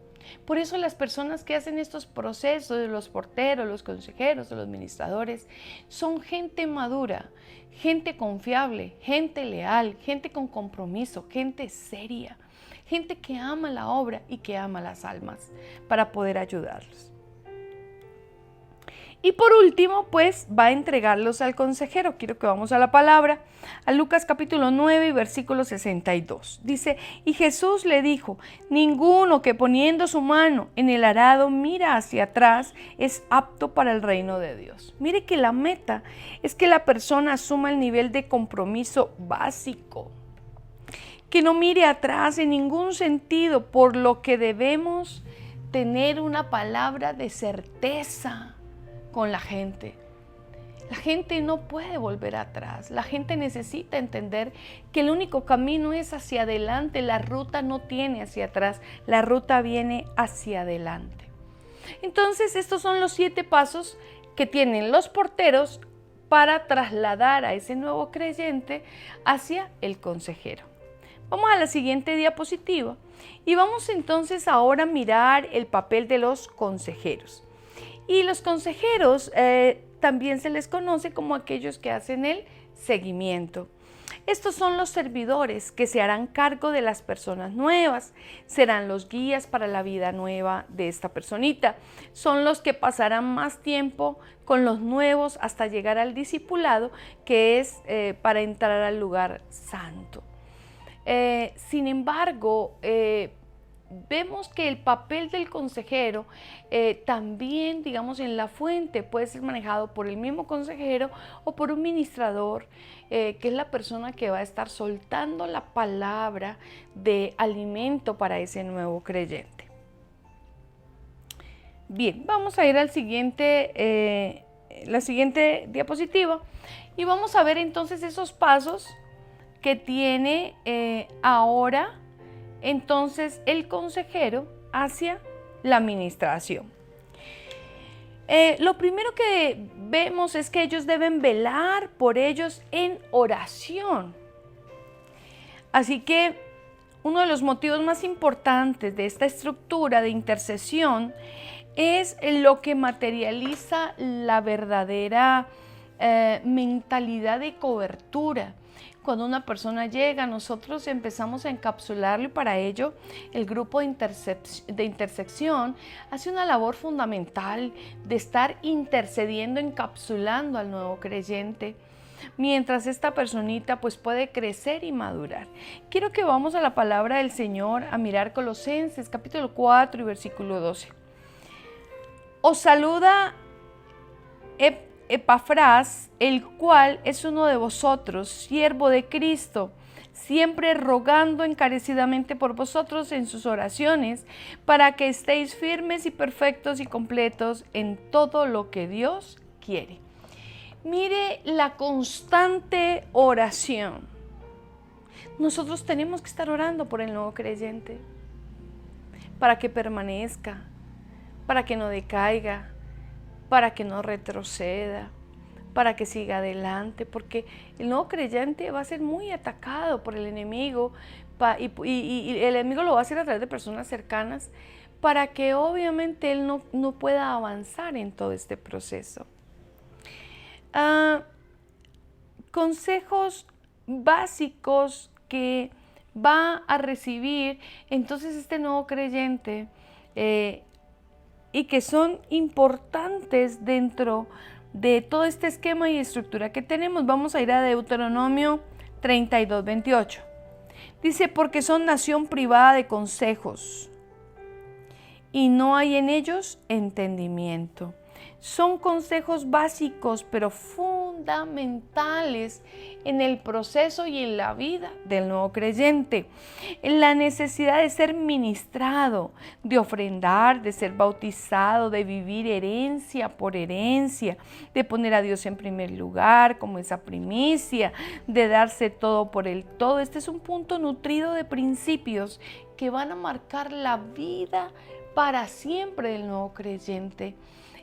Por eso las personas que hacen estos procesos, los porteros, los consejeros, los administradores, son gente madura, gente confiable, gente leal, gente con compromiso, gente seria, gente que ama la obra y que ama las almas para poder ayudarlos. Y por último, pues va a entregarlos al consejero. Quiero que vamos a la palabra, a Lucas capítulo 9 y versículo 62. Dice: y Jesús le dijo: ninguno que poniendo su mano en el arado mira hacia atrás es apto para el reino de Dios. Mire que la meta es que la persona asuma el nivel de compromiso básico, que no mire atrás en ningún sentido, por lo que debemos tener una palabra de certeza con la gente. La gente no puede volver atrás. La gente necesita entender que el único camino es hacia adelante. La ruta no tiene hacia atrás, la ruta viene hacia adelante. Entonces, estos son los 7 pasos que tienen los porteros para trasladar a ese nuevo creyente hacia el consejero. Vamos a la siguiente diapositiva y vamos entonces ahora a mirar el papel de los consejeros. Y los consejeros también se les conoce como aquellos que hacen el seguimiento. Estos son los servidores que se harán cargo de las personas nuevas, serán los guías para la vida nueva de esta personita. Son los que pasarán más tiempo con los nuevos hasta llegar al discipulado, que es para entrar al lugar santo. Sin embargo, vemos que el papel del consejero también, digamos, en la fuente puede ser manejado por el mismo consejero o por un ministrador, que es la persona que va a estar soltando la palabra de alimento para ese nuevo creyente. Bien, vamos a ir al la siguiente diapositiva y vamos a ver entonces esos pasos que tiene ahora entonces el consejero hacia la administración. Lo primero que vemos es que ellos deben velar por ellos en oración. Así que uno de los motivos más importantes de esta estructura de intercesión es lo que materializa la verdadera mentalidad de cobertura. Cuando una persona llega, nosotros empezamos a encapsularlo y para ello el grupo de intersección hace una labor fundamental de estar intercediendo, encapsulando al nuevo creyente, mientras esta personita pues puede crecer y madurar. Quiero que vamos a la palabra del Señor a mirar Colosenses capítulo 4 y versículo 12. Os saluda Epafras, el cual es uno de vosotros, siervo de Cristo, siempre rogando encarecidamente por vosotros en sus oraciones, para que estéis firmes y perfectos y completos en todo lo que Dios quiere. Mire la constante oración. Nosotros tenemos que estar orando por el nuevo creyente, para que permanezca, para que no decaiga, para que no retroceda, para que siga adelante, porque el nuevo creyente va a ser muy atacado por el enemigo y el enemigo lo va a hacer a través de personas cercanas para que obviamente él no pueda avanzar en todo este proceso. Consejos básicos que va a recibir entonces este nuevo creyente y que son importantes dentro de todo este esquema y estructura que tenemos. Vamos a ir a Deuteronomio 32, 28. Dice, porque son nación privada de consejos y no hay en ellos entendimiento. Son consejos básicos, pero fundamentales en el proceso y en la vida del nuevo creyente. En la necesidad de ser ministrado, de ofrendar, de ser bautizado, de vivir herencia por herencia, de poner a Dios en primer lugar como esa primicia, de darse todo por el todo. Este es un punto nutrido de principios que van a marcar la vida para siempre del nuevo creyente.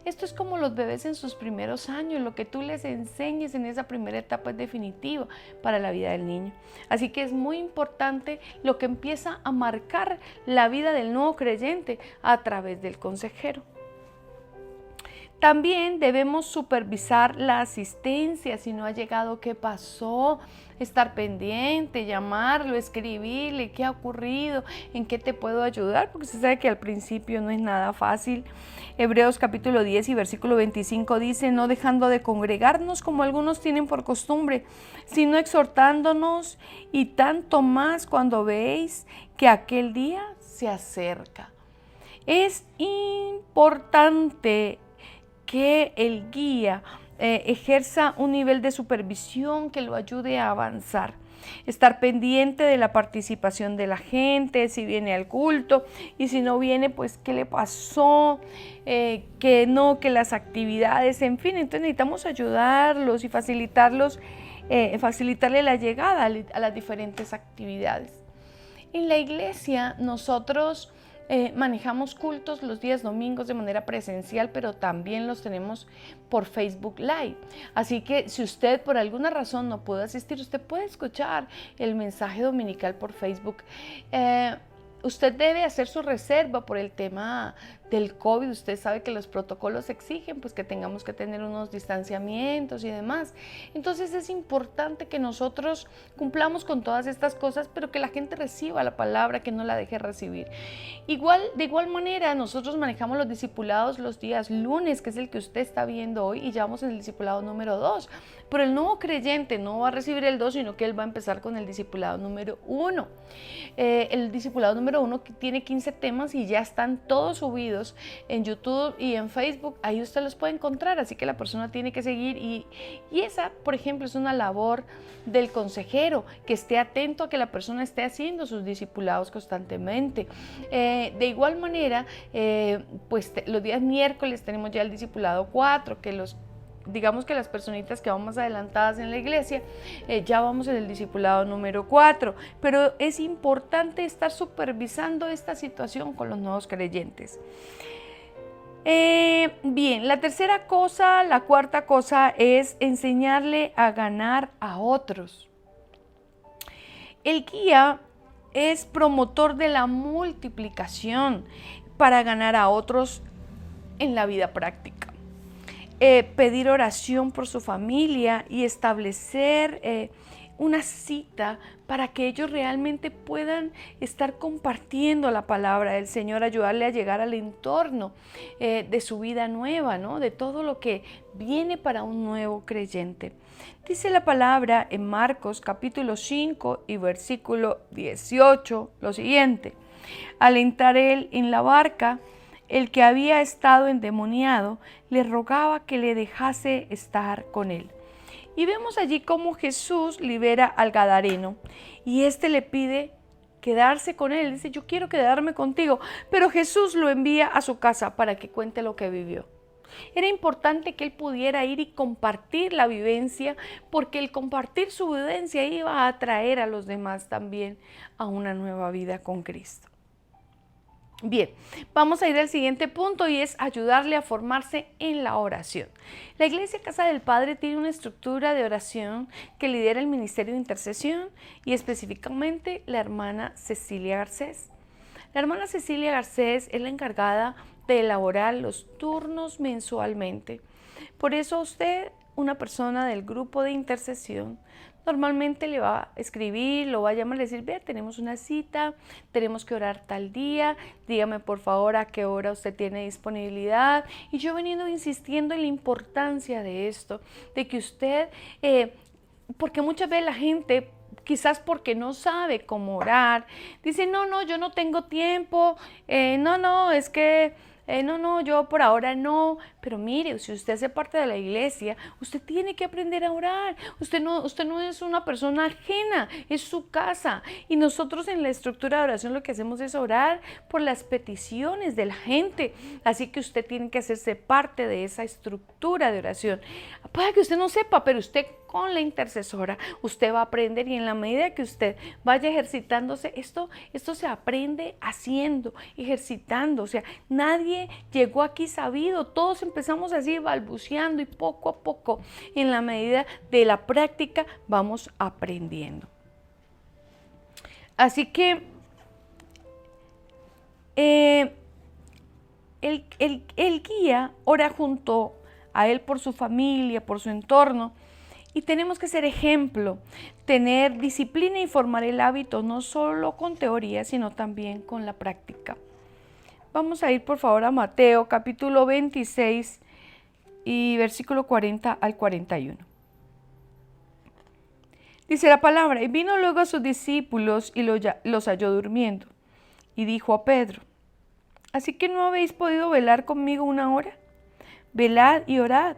Esto es como los bebés en sus primeros años, lo que tú les enseñes en esa primera etapa es definitivo para la vida del niño. Así que es muy importante lo que empieza a marcar la vida del nuevo creyente a través del consejero. También debemos supervisar la asistencia, si no ha llegado, qué pasó, estar pendiente, llamarlo, escribirle qué ha ocurrido, en qué te puedo ayudar, porque se sabe que al principio no es nada fácil. Hebreos capítulo 10 y versículo 25 dice, no dejando de congregarnos como algunos tienen por costumbre, sino exhortándonos y tanto más cuando veis que aquel día se acerca. Es importante que el guía ejerza un nivel de supervisión que lo ayude a avanzar. Estar pendiente de la participación de la gente, si viene al culto y si no viene, pues qué le pasó, que las actividades, en fin. Entonces necesitamos ayudarlos y facilitarle la llegada a las diferentes actividades. En la iglesia nosotros manejamos cultos los días domingos de manera presencial, pero también los tenemos por Facebook Live. Así que si usted por alguna razón no puede asistir, usted puede escuchar el mensaje dominical por Facebook. Usted debe hacer su reserva por el tema del COVID. Usted sabe que los protocolos exigen pues que tengamos que tener unos distanciamientos y demás. Entonces es importante que nosotros cumplamos con todas estas cosas, pero que la gente reciba la palabra, que no la deje recibir. De igual manera, nosotros manejamos los discipulados los días lunes, que es el que usted está viendo hoy, y ya vamos en el discipulado número 2. Pero el nuevo creyente no va a recibir el 2, sino que él va a empezar con el discipulado número 1. El discipulado número 1 tiene 15 temas y ya están todos subidos en YouTube y en Facebook. Ahí usted los puede encontrar, así que la persona tiene que seguir. Y esa, por ejemplo, es una labor del consejero, que esté atento a que la persona esté haciendo sus discipulados constantemente. De igual manera, los días miércoles tenemos ya el discipulado 4, que digamos que las personitas que van más adelantadas en la iglesia, ya vamos en el discipulado número 4, pero es importante estar supervisando esta situación con los nuevos creyentes. Bien, la cuarta cosa es enseñarle a ganar a otros. El guía es promotor de la multiplicación para ganar a otros en la vida práctica. Pedir oración por su familia y establecer una cita para que ellos realmente puedan estar compartiendo la palabra del Señor, ayudarle a llegar al entorno de su vida nueva, ¿no? De todo lo que viene para un nuevo creyente. Dice la palabra en Marcos capítulo 5 y versículo 18 lo siguiente: al entrar él en la barca, el que había estado endemoniado le rogaba que le dejase estar con él. Y vemos allí cómo Jesús libera al gadareno y éste le pide quedarse con él. Dice: yo quiero quedarme contigo, pero Jesús lo envía a su casa para que cuente lo que vivió. Era importante que él pudiera ir y compartir la vivencia, porque el compartir su vivencia iba a atraer a los demás también a una nueva vida con Cristo. Bien, vamos a ir al siguiente punto y es ayudarle a formarse en la oración. La Iglesia Casa del Padre tiene una estructura de oración que lidera el Ministerio de Intercesión y específicamente la hermana Cecilia Garcés. La hermana Cecilia Garcés es la encargada de elaborar los turnos mensualmente. Por eso usted, una persona del grupo de intercesión, normalmente le va a escribir, lo va a llamar y decir: vea, tenemos una cita, tenemos que orar tal día, dígame por favor a qué hora usted tiene disponibilidad. Y yo he venido insistiendo en la importancia de esto, de que usted, porque muchas veces la gente, quizás porque no sabe cómo orar, dice: no, yo no tengo tiempo, es que no, yo por ahora no. Pero mire, si usted hace parte de la iglesia, usted tiene que aprender a orar. Usted no es una persona ajena, es su casa. Y nosotros en la estructura de oración lo que hacemos es orar por las peticiones de la gente. Así que usted tiene que hacerse parte de esa estructura de oración. Puede que usted no sepa, pero usted con la intercesora, usted va a aprender, y en la medida que usted vaya ejercitándose, esto se aprende haciendo, ejercitando. O sea, nadie llegó aquí sabido, todos empezamos así balbuceando y poco a poco, en la medida de la práctica, vamos aprendiendo. Así que el guía ora junto a él por su familia, por su entorno. Y tenemos que ser ejemplo, tener disciplina y formar el hábito no solo con teoría, sino también con la práctica. Vamos a ir por favor a Mateo capítulo 26 y versículo 40 al 41. Dice la palabra: y vino luego a sus discípulos y los halló durmiendo. Y dijo a Pedro: ¿así que no habéis podido velar conmigo una hora? Velad y orad,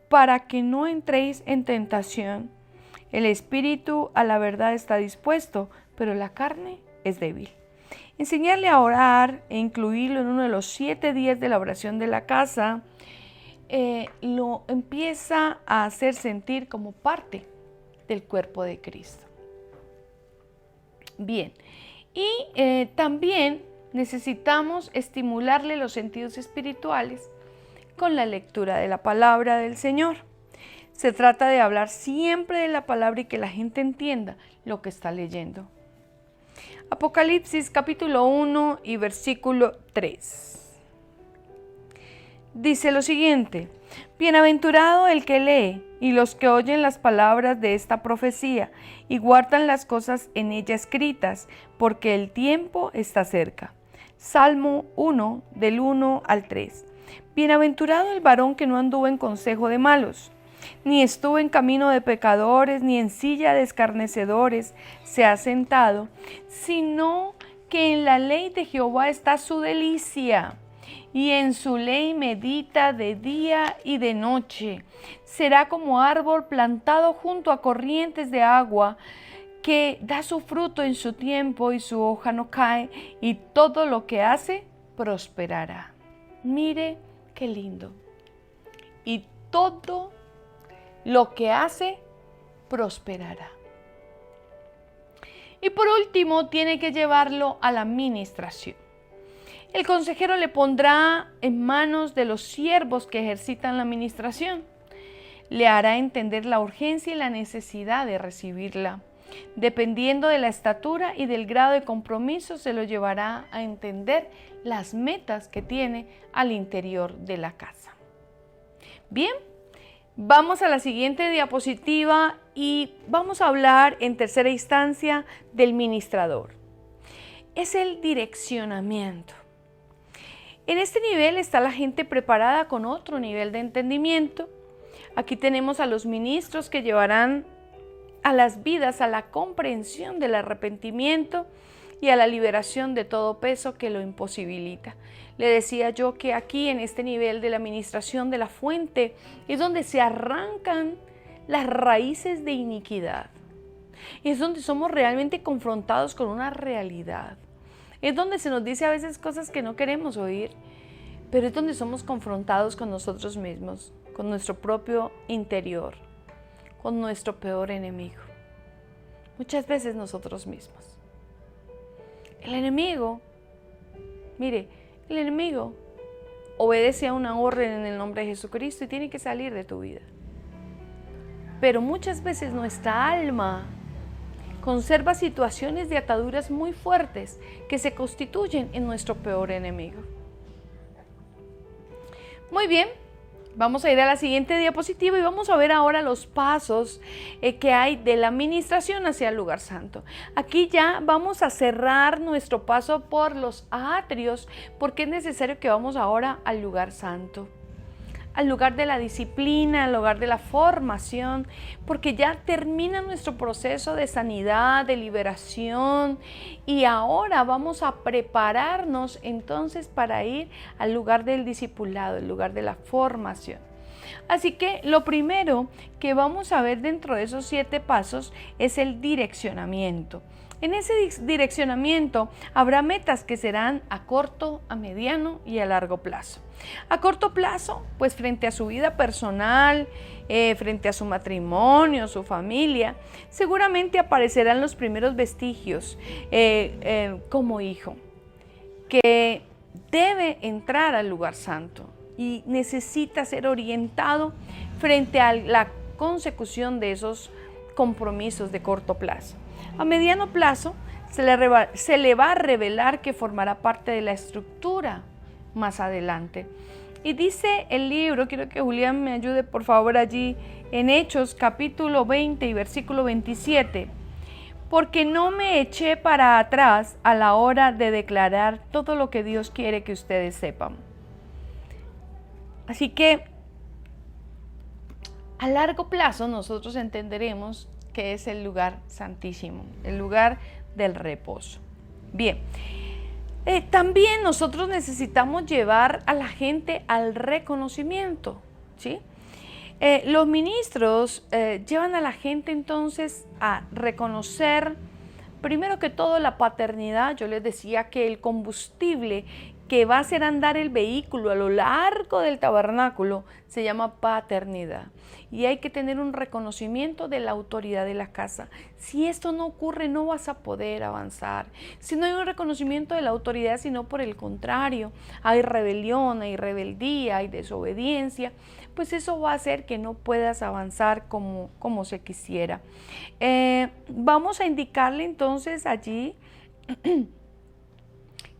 para que no entréis en tentación. El espíritu a la verdad está dispuesto, pero la carne es débil. Enseñarle a orar e incluirlo en uno de los 7 días de la oración de la casa, lo empieza a hacer sentir como parte del cuerpo de Cristo. Bien, y también necesitamos estimularle los sentidos espirituales con la lectura de la palabra del Señor. Se trata de hablar siempre de la palabra y que la gente entienda lo que está leyendo. Apocalipsis capítulo 1 y versículo 3. Dice lo siguiente: bienaventurado el que lee y los que oyen las palabras de esta profecía y guardan las cosas en ella escritas, porque el tiempo está cerca. Salmo 1 del 1 al 3. Bienaventurado el varón que no anduvo en consejo de malos, ni estuvo en camino de pecadores, ni en silla de escarnecedores se ha sentado, sino que en la ley de Jehová está su delicia, y en su ley medita de día y de noche. Será como árbol plantado junto a corrientes de agua, que da su fruto en su tiempo y su hoja no cae, y todo lo que hace prosperará. Mire qué lindo. Y todo lo que hace prosperará. Y por último, tiene que llevarlo a la administración. El consejero le pondrá en manos de los siervos que ejercitan la administración. Le hará entender la urgencia y la necesidad de recibirla. Dependiendo de la estatura y del grado de compromiso, se lo llevará a entender las metas que tiene al interior de la casa. Bien, vamos a la siguiente diapositiva y vamos a hablar en tercera instancia del ministrador. Es el direccionamiento. En este nivel está la gente preparada con otro nivel de entendimiento. Aquí tenemos a los ministros que llevarán a las vidas a la comprensión del arrepentimiento y a la liberación de todo peso que lo imposibilita. Le decía yo que aquí en este nivel de la administración de la fuente es donde se arrancan las raíces de iniquidad. Es donde somos realmente confrontados con una realidad. Es donde se nos dice a veces cosas que no queremos oír, pero es donde somos confrontados con nosotros mismos, con nuestro propio interior, con nuestro peor enemigo. Muchas veces nosotros mismos. El enemigo, mire, el enemigo obedece a una orden en el nombre de Jesucristo y tiene que salir de tu vida. Pero muchas veces nuestra alma conserva situaciones de ataduras muy fuertes que se constituyen en nuestro peor enemigo. Muy bien, vamos a ir a la siguiente diapositiva y vamos a ver ahora los pasos que hay de la administración hacia el lugar santo. Aquí ya vamos a cerrar nuestro paso por los atrios porque es necesario que vamos ahora al lugar santo, al lugar de la disciplina, al lugar de la formación, porque ya termina nuestro proceso de sanidad, de liberación, y ahora vamos a prepararnos entonces para ir al lugar del discipulado, el lugar de la formación. Así que lo primero que vamos a ver dentro de esos 7 pasos es el direccionamiento. En ese direccionamiento habrá metas que serán a corto, a mediano y a largo plazo. A corto plazo, pues frente a su vida personal, frente a su matrimonio, su familia, seguramente aparecerán los primeros vestigios como hijo, que debe entrar al lugar santo y necesita ser orientado frente a la consecución de esos compromisos de corto plazo. A mediano plazo se le va a revelar que formará parte de la estructura más adelante. Y dice el libro, quiero que Julián me ayude por favor allí, en Hechos capítulo 20 y versículo 27, porque no me eché para atrás a la hora de declarar todo lo que Dios quiere que ustedes sepan. Así que a largo plazo nosotros entenderemos que es el lugar santísimo, el lugar del reposo. Bien, también nosotros necesitamos llevar a la gente al reconocimiento, ¿sí? Los ministros llevan a la gente entonces a reconocer, primero que todo, la paternidad. Yo les decía que el combustible que va a hacer andar el vehículo a lo largo del tabernáculo se llama paternidad. Y hay que tener un reconocimiento de la autoridad de la casa. Si esto no ocurre, no vas a poder avanzar. Si no hay un reconocimiento de la autoridad, sino por el contrario, hay rebelión, hay rebeldía, hay desobediencia, pues eso va a hacer que no puedas avanzar como se quisiera. Vamos a indicarle entonces allí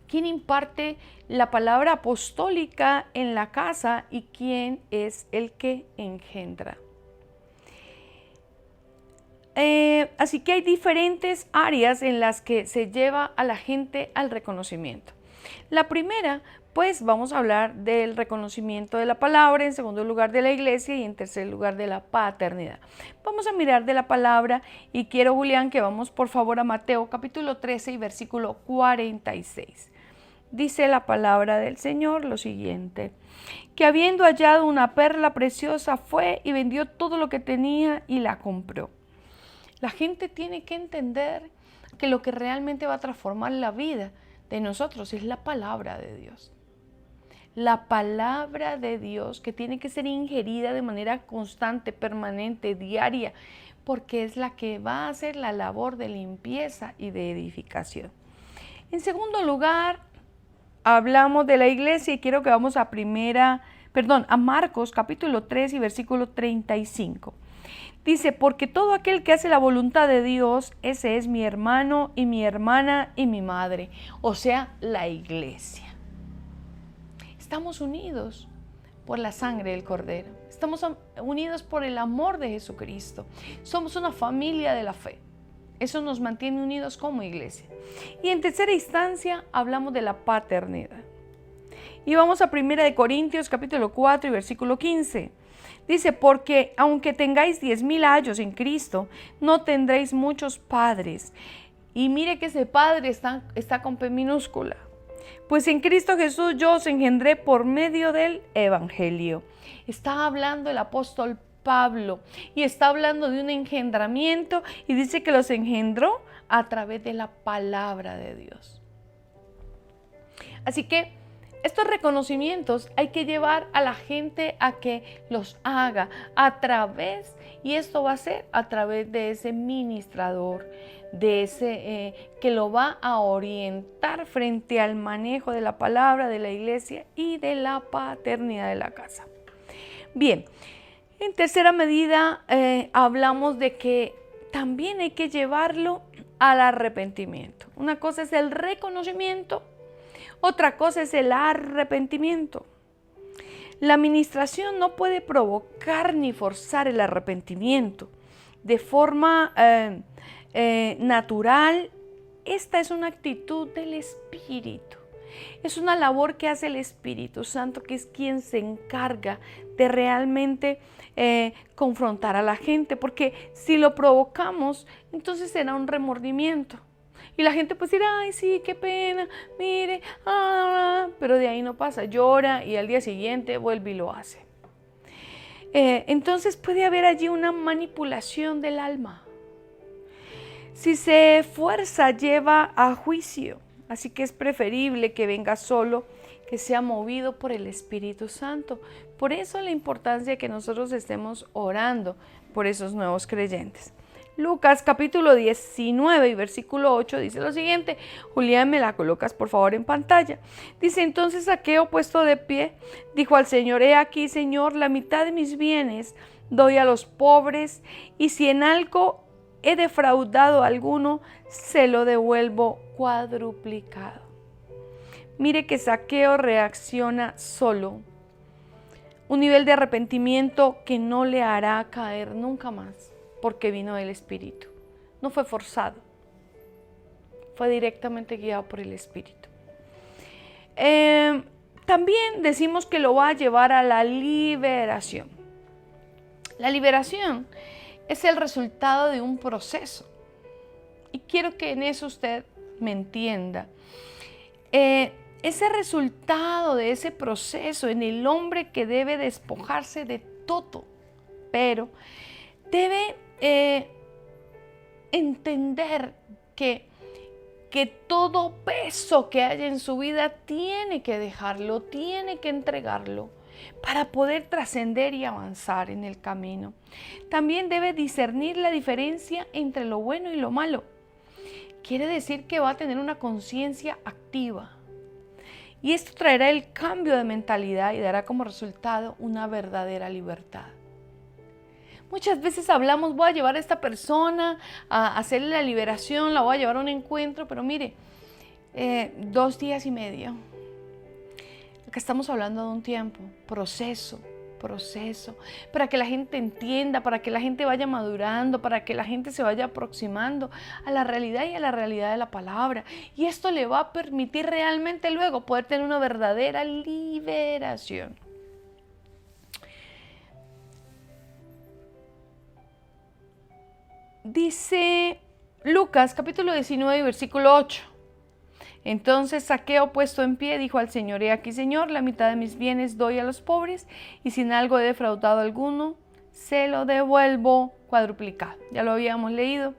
quién imparte la palabra apostólica en la casa y quién es el que engendra. Así que hay diferentes áreas en las que se lleva a la gente al reconocimiento. La primera, pues vamos a hablar del reconocimiento de la palabra, en segundo lugar de la iglesia y en tercer lugar de la paternidad. Vamos a mirar de la palabra y quiero, Julián, que vamos por favor a Mateo capítulo 13 y versículo 46. Dice la palabra del Señor lo siguiente, que habiendo hallado una perla preciosa fue y vendió todo lo que tenía y la compró. La gente tiene que entender que lo que realmente va a transformar la vida de nosotros es la palabra de Dios. La palabra de Dios que tiene que ser ingerida de manera constante, permanente, diaria, porque es la que va a hacer la labor de limpieza y de edificación. En segundo lugar, hablamos de la iglesia y quiero que vamos a Marcos capítulo 3 y versículo 35. Dice, porque todo aquel que hace la voluntad de Dios, ese es mi hermano y mi hermana y mi madre, o sea, la iglesia. Estamos unidos por la sangre del Cordero. Estamos unidos por el amor de Jesucristo. Somos una familia de la fe. Eso nos mantiene unidos como iglesia. Y en tercera instancia hablamos de la paternidad. Y vamos a 1 Corintios capítulo 4 y versículo 15. Dice, porque aunque tengáis 10,000 años en Cristo, no tendréis muchos padres. Y mire que ese padre está con P minúscula. Pues en Cristo Jesús yo os engendré por medio del Evangelio. Está hablando el apóstol Pablo y está hablando de un engendramiento y dice que los engendró a través de la palabra de Dios. Así que estos reconocimientos hay que llevar a la gente a que los haga a través, y esto va a ser a través de ese ministrador, de ese que lo va a orientar frente al manejo de la palabra, de la iglesia y de la paternidad de la casa. Bien, en tercera medida hablamos de que también hay que llevarlo al arrepentimiento. Una cosa es el reconocimiento, otra cosa es el arrepentimiento. La administración no puede provocar ni forzar el arrepentimiento de forma natural. Esta es una actitud del Espíritu. Es una labor que hace el Espíritu Santo, que es quien se encarga de realmente confrontar a la gente, porque si lo provocamos, entonces será un remordimiento. Y la gente pues dirá, ay sí, qué pena, mire, pero de ahí no pasa, llora y al día siguiente vuelve y lo hace. Entonces puede haber allí una manipulación del alma. Si se fuerza, lleva a juicio. Así que es preferible que venga solo, que sea movido por el Espíritu Santo. Por eso la importancia de que nosotros estemos orando por esos nuevos creyentes. Lucas capítulo 19 y versículo 8 dice lo siguiente. Julián, me la colocas por favor en pantalla. Dice, entonces Zaqueo, puesto de pie, dijo al Señor, he aquí, Señor, la mitad de mis bienes doy a los pobres, y si en algo he defraudado a alguno, se lo devuelvo cuadruplicado. Mire que Zaqueo reacciona solo. Un nivel de arrepentimiento que no le hará caer nunca más, porque vino del Espíritu. No fue forzado, fue directamente guiado por el Espíritu. También decimos que lo va a llevar a la liberación. La liberación es el resultado de un proceso. Y quiero que en eso usted me entienda. Ese resultado de ese proceso en el hombre que debe despojarse de todo, pero debe entender que todo peso que haya en su vida tiene que dejarlo, tiene que entregarlo para poder trascender y avanzar en el camino. También debe discernir la diferencia entre lo bueno y lo malo. Quiere decir que va a tener una conciencia activa. Y esto traerá el cambio de mentalidad y dará como resultado una verdadera libertad. Muchas veces hablamos, voy a llevar a esta persona a hacerle la liberación, la voy a llevar a un encuentro, pero mire, 2 días y medio. Acá estamos hablando de un tiempo, proceso, para que la gente entienda, para que la gente vaya madurando, para que la gente se vaya aproximando a la realidad y a la realidad de la palabra. Y esto le va a permitir realmente luego poder tener una verdadera liberación. Dice Lucas capítulo 19 versículo 8. Entonces Zaqueo, puesto en pie, dijo al Señor, he aquí, Señor, la mitad de mis bienes doy a los pobres, y sin algo he defraudado alguno, se lo devuelvo cuadruplicado. Ya lo habíamos leído.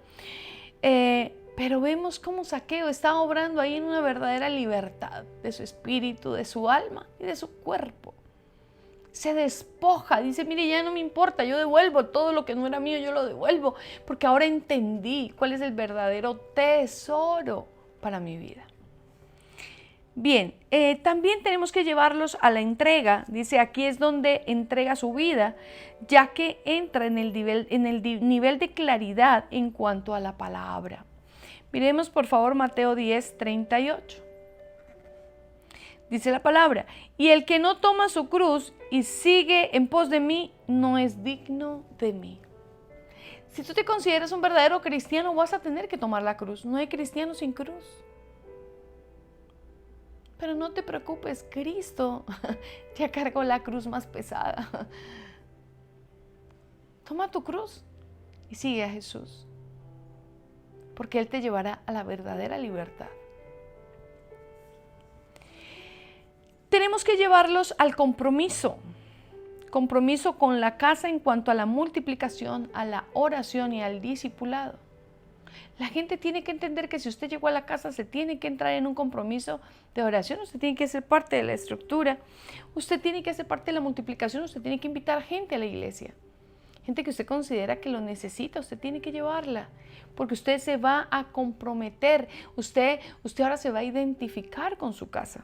Pero vemos cómo Zaqueo está obrando ahí en una verdadera libertad de su espíritu, de su alma y de su cuerpo. Se despoja, dice, mire, ya no me importa, yo devuelvo todo lo que no era mío, yo lo devuelvo, porque ahora entendí cuál es el verdadero tesoro para mi vida. Bien, también tenemos que llevarlos a la entrega. Dice, aquí es donde entrega su vida, ya que entra en el nivel de claridad en cuanto a la palabra. Miremos por favor Mateo 10:38. Dice la palabra, y el que no toma su cruz y sigue en pos de mí, no es digno de mí. Si tú te consideras un verdadero cristiano, vas a tener que tomar la cruz. No hay cristiano sin cruz. Pero no te preocupes, Cristo ya cargó la cruz más pesada. Toma tu cruz y sigue a Jesús, porque Él te llevará a la verdadera libertad. Tenemos que llevarlos al compromiso con la casa en cuanto a la multiplicación, a la oración y al discipulado. La gente tiene que entender que si usted llegó a la casa, se tiene que entrar en un compromiso de oración, usted tiene que ser parte de la estructura, usted tiene que ser parte de la multiplicación, usted tiene que invitar gente a la iglesia. Gente que usted considera que lo necesita, usted tiene que llevarla, porque usted se va a comprometer, usted ahora se va a identificar con su casa.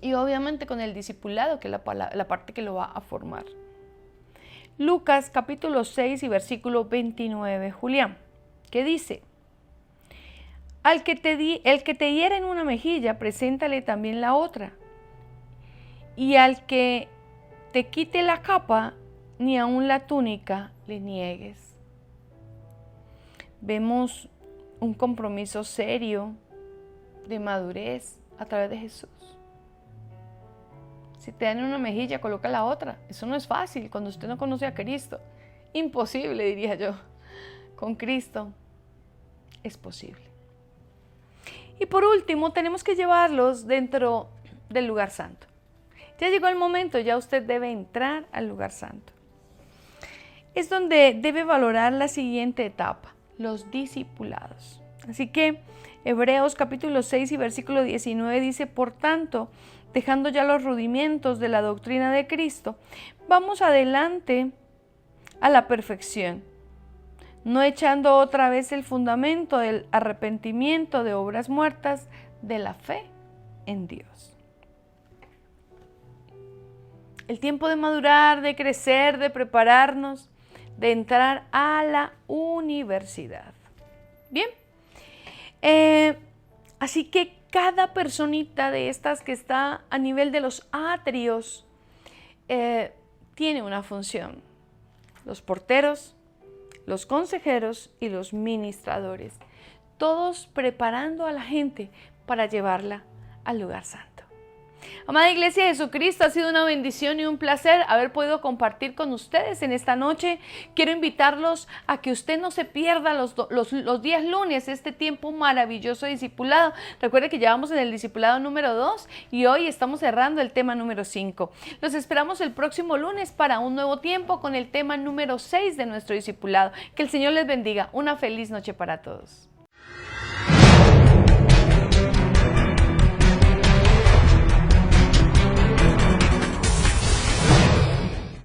Y obviamente con el discipulado, que es la parte que lo va a formar. Lucas capítulo 6 y versículo 29, Julián, ¿qué dice? El que te hiera en una mejilla, preséntale también la otra. Y al que te quite la capa, ni aun la túnica le niegues. Vemos un compromiso serio de madurez a través de Jesús. Si te dan una mejilla, coloca la otra. Eso no es fácil cuando usted no conoce a Cristo. Imposible, diría yo. Con Cristo es posible. Y por último, tenemos que llevarlos dentro del lugar santo. Ya llegó el momento, ya usted debe entrar al lugar santo. Es donde debe valorar la siguiente etapa, los discipulados. Así que Hebreos capítulo 6 y versículo 19 dice, por tanto, dejando ya los rudimentos de la doctrina de Cristo, vamos adelante a la perfección, no echando otra vez el fundamento del arrepentimiento de obras muertas, de la fe en Dios. El tiempo de madurar, de crecer, de prepararnos, de entrar a la universidad. Bien, así que cada personita de estas que está a nivel de los atrios tiene una función. Los porteros, los consejeros y los ministradores. Todos preparando a la gente para llevarla al lugar santo. Amada Iglesia de Jesucristo, ha sido una bendición y un placer haber podido compartir con ustedes en esta noche. Quiero invitarlos a que usted no se pierda los días lunes, este tiempo maravilloso de discipulado. Recuerde que ya vamos en el discipulado número 2 y hoy estamos cerrando el tema número 5. Los esperamos el próximo lunes para un nuevo tiempo con el tema número 6 de nuestro discipulado. Que el Señor les bendiga. Una feliz noche para todos.